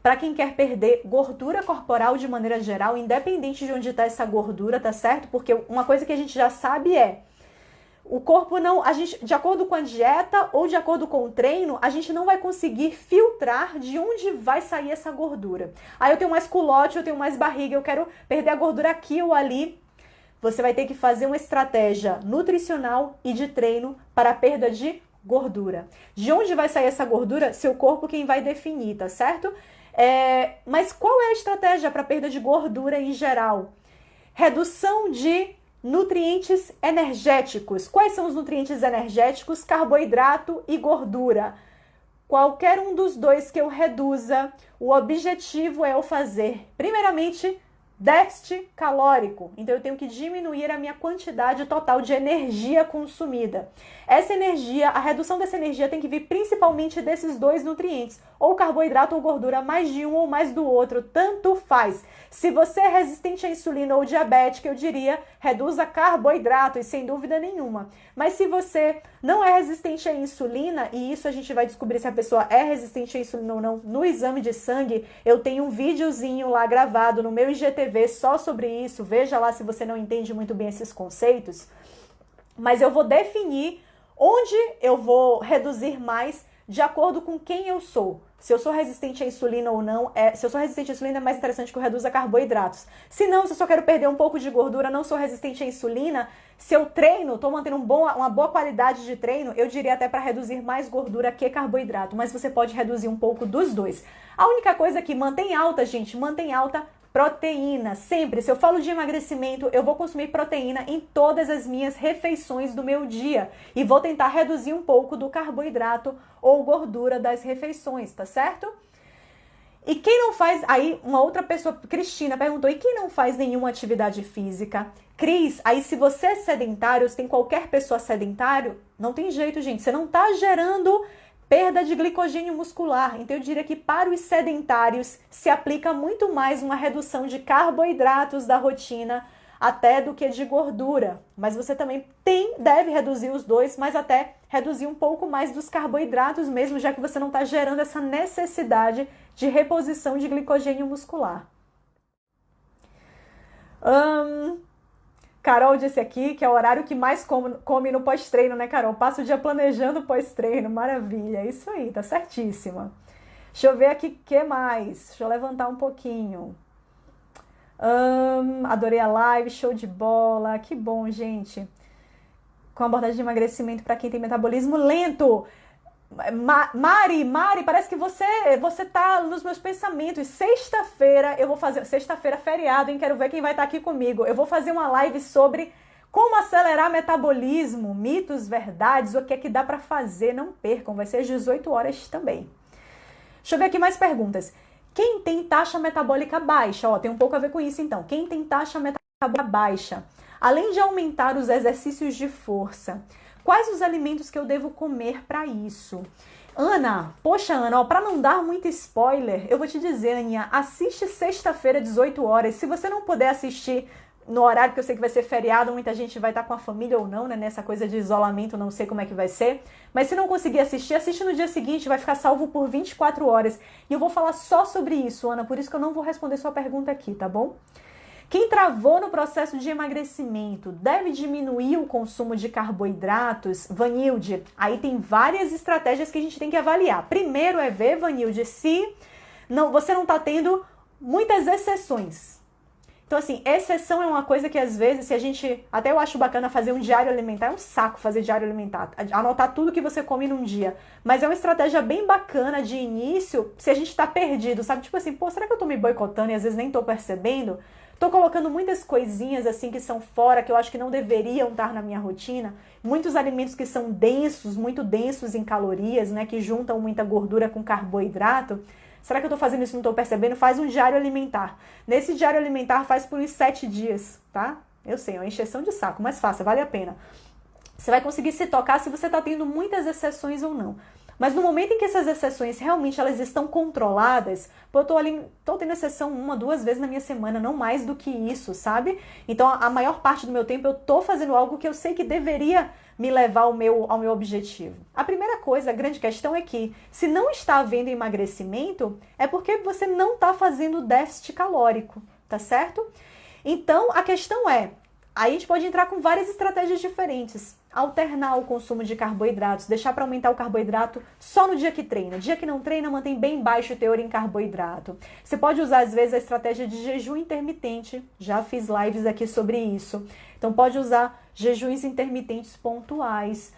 para quem quer perder gordura corporal de maneira geral, independente de onde está essa gordura, tá certo? Porque uma coisa que a gente já sabe é, o corpo não, a gente, de acordo com a dieta ou de acordo com o treino, a gente não vai conseguir filtrar de onde vai sair essa gordura. Aí eu tenho mais culote, eu tenho mais barriga, eu quero perder a gordura aqui ou ali. Você vai ter que fazer uma estratégia nutricional e de treino para a perda de gordura. De onde vai sair essa gordura? Seu corpo quem vai definir, tá certo? Mas qual é a estratégia para a perda de gordura em geral? Redução de nutrientes energéticos. Quais são os nutrientes energéticos? Carboidrato e gordura. Qualquer um dos dois que eu reduza, o objetivo é eu fazer, primeiramente, déficit calórico. Então eu tenho que diminuir a minha quantidade total de energia consumida. Essa energia, a redução dessa energia tem que vir principalmente desses dois nutrientes, ou carboidrato ou gordura, mais de um ou mais do outro, tanto faz. Se você é resistente à insulina ou diabética, eu diria, reduza carboidratos, sem dúvida nenhuma. Mas se você não é resistente à insulina, e isso a gente vai descobrir se a pessoa é resistente à insulina ou não no exame de sangue, eu tenho um videozinho lá gravado no meu IGTV só sobre isso, veja lá se você não entende muito bem esses conceitos. Mas eu vou definir onde eu vou reduzir mais de acordo com quem eu sou. Se eu sou resistente à insulina ou não, se eu sou resistente à insulina é mais interessante que eu reduza carboidratos. Se não, se eu só quero perder um pouco de gordura, não sou resistente à insulina, se eu treino, estou mantendo uma boa qualidade de treino, eu diria até para reduzir mais gordura que carboidrato, mas você pode reduzir um pouco dos dois. A única coisa que mantém alta, gente, mantém alta proteína, sempre. Se eu falo de emagrecimento, eu vou consumir proteína em todas as minhas refeições do meu dia e vou tentar reduzir um pouco do carboidrato ou gordura das refeições, tá certo? E quem não faz, aí uma outra pessoa, Cristina, perguntou, e quem não faz nenhuma atividade física? Cris, aí se você é sedentário, se tem qualquer pessoa sedentário, não tem jeito, gente, você não tá gerando perda de glicogênio muscular. Então eu diria que para os sedentários se aplica muito mais uma redução de carboidratos da rotina até do que de gordura. Mas você também deve reduzir os dois, mas até reduzir um pouco mais dos carboidratos mesmo, já que você não está gerando essa necessidade de reposição de glicogênio muscular. Carol disse aqui que é o horário que mais come no pós-treino, né, Carol? Passa o dia planejando o pós-treino, maravilha, isso aí, tá certíssima. Deixa eu ver aqui o que mais, deixa eu levantar um pouquinho. Adorei a live, show de bola, que bom, gente. Com abordagem de emagrecimento para quem tem metabolismo lento. Mari, parece que você tá nos meus pensamentos. Sexta-feira eu vou fazer, sexta-feira feriado, hein? Quero ver quem vai estar aqui comigo. Eu vou fazer uma live sobre como acelerar metabolismo, mitos, verdades, o que é que dá pra fazer. Não percam, vai ser às 18 horas também. Deixa eu ver aqui mais perguntas. Quem tem taxa metabólica baixa? Ó, tem um pouco a ver com isso então. Quem tem taxa metabólica baixa, além de aumentar os exercícios de força, quais os alimentos que eu devo comer para isso? Ana, poxa Ana, para não dar muito spoiler, eu vou te dizer, Aninha, assiste sexta-feira, 18 horas. Se você não puder assistir no horário que eu sei que vai ser feriado, muita gente vai estar com a família ou não, né? Nessa coisa de isolamento, não sei como é que vai ser. Mas se não conseguir assistir, assiste no dia seguinte, vai ficar salvo por 24 horas. E eu vou falar só sobre isso, Ana, por isso que eu não vou responder sua pergunta aqui, tá bom? Quem travou no processo de emagrecimento deve diminuir o consumo de carboidratos? Vanilde, aí tem várias estratégias que a gente tem que avaliar. Primeiro é ver, Vanilde, se você não está tendo muitas exceções. Então, assim, exceção é uma coisa que às vezes, se a gente... Até eu acho bacana fazer um diário alimentar, é um saco fazer diário alimentar, anotar tudo que você come num dia. Mas é uma estratégia bem bacana de início, se a gente tá perdido, sabe? Tipo assim, pô, será que eu tô me boicotando e às vezes nem tô percebendo? Tô colocando muitas coisinhas, assim, que são fora, que eu acho que não deveriam estar na minha rotina. Muitos alimentos que são densos, muito densos em calorias, né? Que juntam muita gordura com carboidrato. Será que eu tô fazendo isso e não tô percebendo? Faz um diário alimentar. Nesse diário alimentar, faz por uns 7 dias, tá? Eu sei, é uma encheção de saco, mas faça, vale a pena. Você vai conseguir se tocar se você tá tendo muitas exceções ou não. Mas no momento em que essas exceções realmente elas estão controladas, pô, eu tô tendo exceção 1, 2 vezes na minha semana, não mais do que isso, sabe? Então a maior parte do meu tempo eu tô fazendo algo que eu sei que deveria me levar ao meu objetivo. A primeira coisa, a grande questão é que se não está havendo emagrecimento, é porque você não está fazendo déficit calórico, tá certo? Então a questão é, aí a gente pode entrar com várias estratégias diferentes. Alternar o consumo de carboidratos, deixar para aumentar o carboidrato só no dia que treina. Dia que não treina, mantém bem baixo o teor em carboidrato. Você pode usar, às vezes, a estratégia de jejum intermitente. Já fiz lives aqui sobre isso. Então, pode usar jejuns intermitentes pontuais.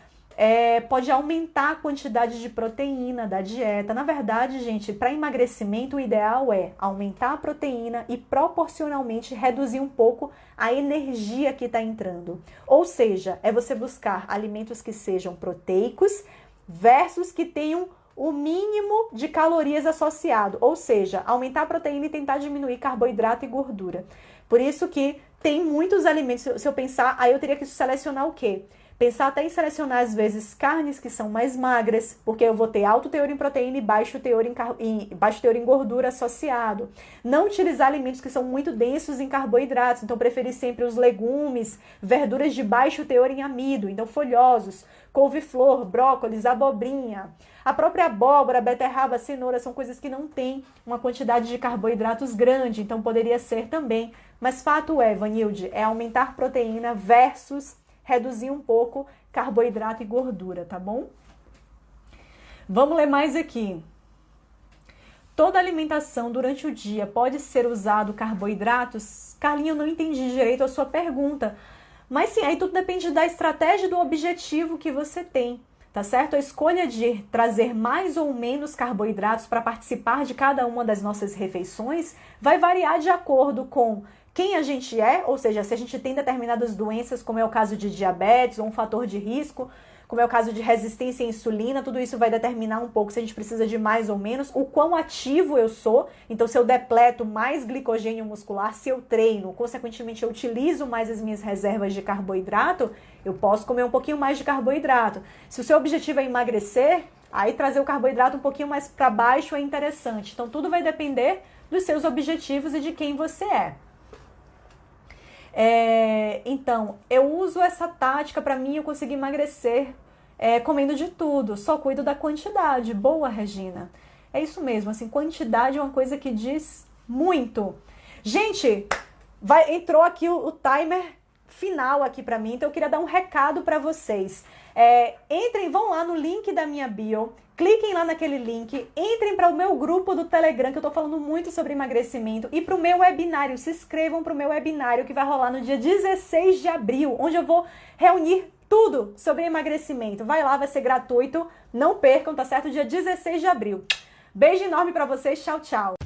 Pode aumentar a quantidade de proteína da dieta. Na verdade, gente, para emagrecimento, o ideal é aumentar a proteína e proporcionalmente reduzir um pouco a energia que está entrando. Ou seja, é você buscar alimentos que sejam proteicos versus que tenham o mínimo de calorias associado. Ou seja, aumentar a proteína e tentar diminuir carboidrato e gordura. Por isso que tem muitos alimentos, se eu pensar, aí eu teria que selecionar o quê? Pensar até em selecionar, às vezes, carnes que são mais magras, porque eu vou ter alto teor em proteína e baixo teor em gordura associado. Não utilizar alimentos que são muito densos em carboidratos, então preferir sempre os legumes, verduras de baixo teor em amido, então folhosos, couve-flor, brócolis, abobrinha. A própria abóbora, beterraba, cenoura são coisas que não têm uma quantidade de carboidratos grande, então poderia ser também. Mas fato é, Vanilde, é aumentar proteína versus reduzir um pouco carboidrato e gordura, tá bom? Vamos ler mais aqui. Toda alimentação durante o dia pode ser usado carboidratos? Carlinha, eu não entendi direito a sua pergunta. Mas sim, aí tudo depende da estratégia e do objetivo que você tem, tá certo? A escolha de trazer mais ou menos carboidratos para participar de cada uma das nossas refeições vai variar de acordo com quem a gente é, ou seja, se a gente tem determinadas doenças, como é o caso de diabetes ou um fator de risco, como é o caso de resistência à insulina, tudo isso vai determinar um pouco se a gente precisa de mais ou menos, o quão ativo eu sou, então se eu depleto mais glicogênio muscular, se eu treino, consequentemente eu utilizo mais as minhas reservas de carboidrato, eu posso comer um pouquinho mais de carboidrato. Se o seu objetivo é emagrecer, aí trazer o carboidrato um pouquinho mais para baixo é interessante. Então tudo vai depender dos seus objetivos e de quem você é. Então, eu uso essa tática, para mim eu consegui emagrecer comendo de tudo, só cuido da quantidade. Boa, Regina. É isso mesmo, assim, quantidade é uma coisa que diz muito. Gente, entrou aqui o timer final aqui para mim, então eu queria dar um recado para vocês. Entrem, vão lá no link da minha bio, cliquem lá naquele link, entrem para o meu grupo do Telegram, que eu tô falando muito sobre emagrecimento, e para o meu webinário, se inscrevam para o meu webinário que vai rolar no dia 16 de abril, onde eu vou reunir tudo sobre emagrecimento. Vai lá, vai ser gratuito, não percam, tá certo? Dia 16 de abril. Beijo enorme para vocês, tchau, tchau.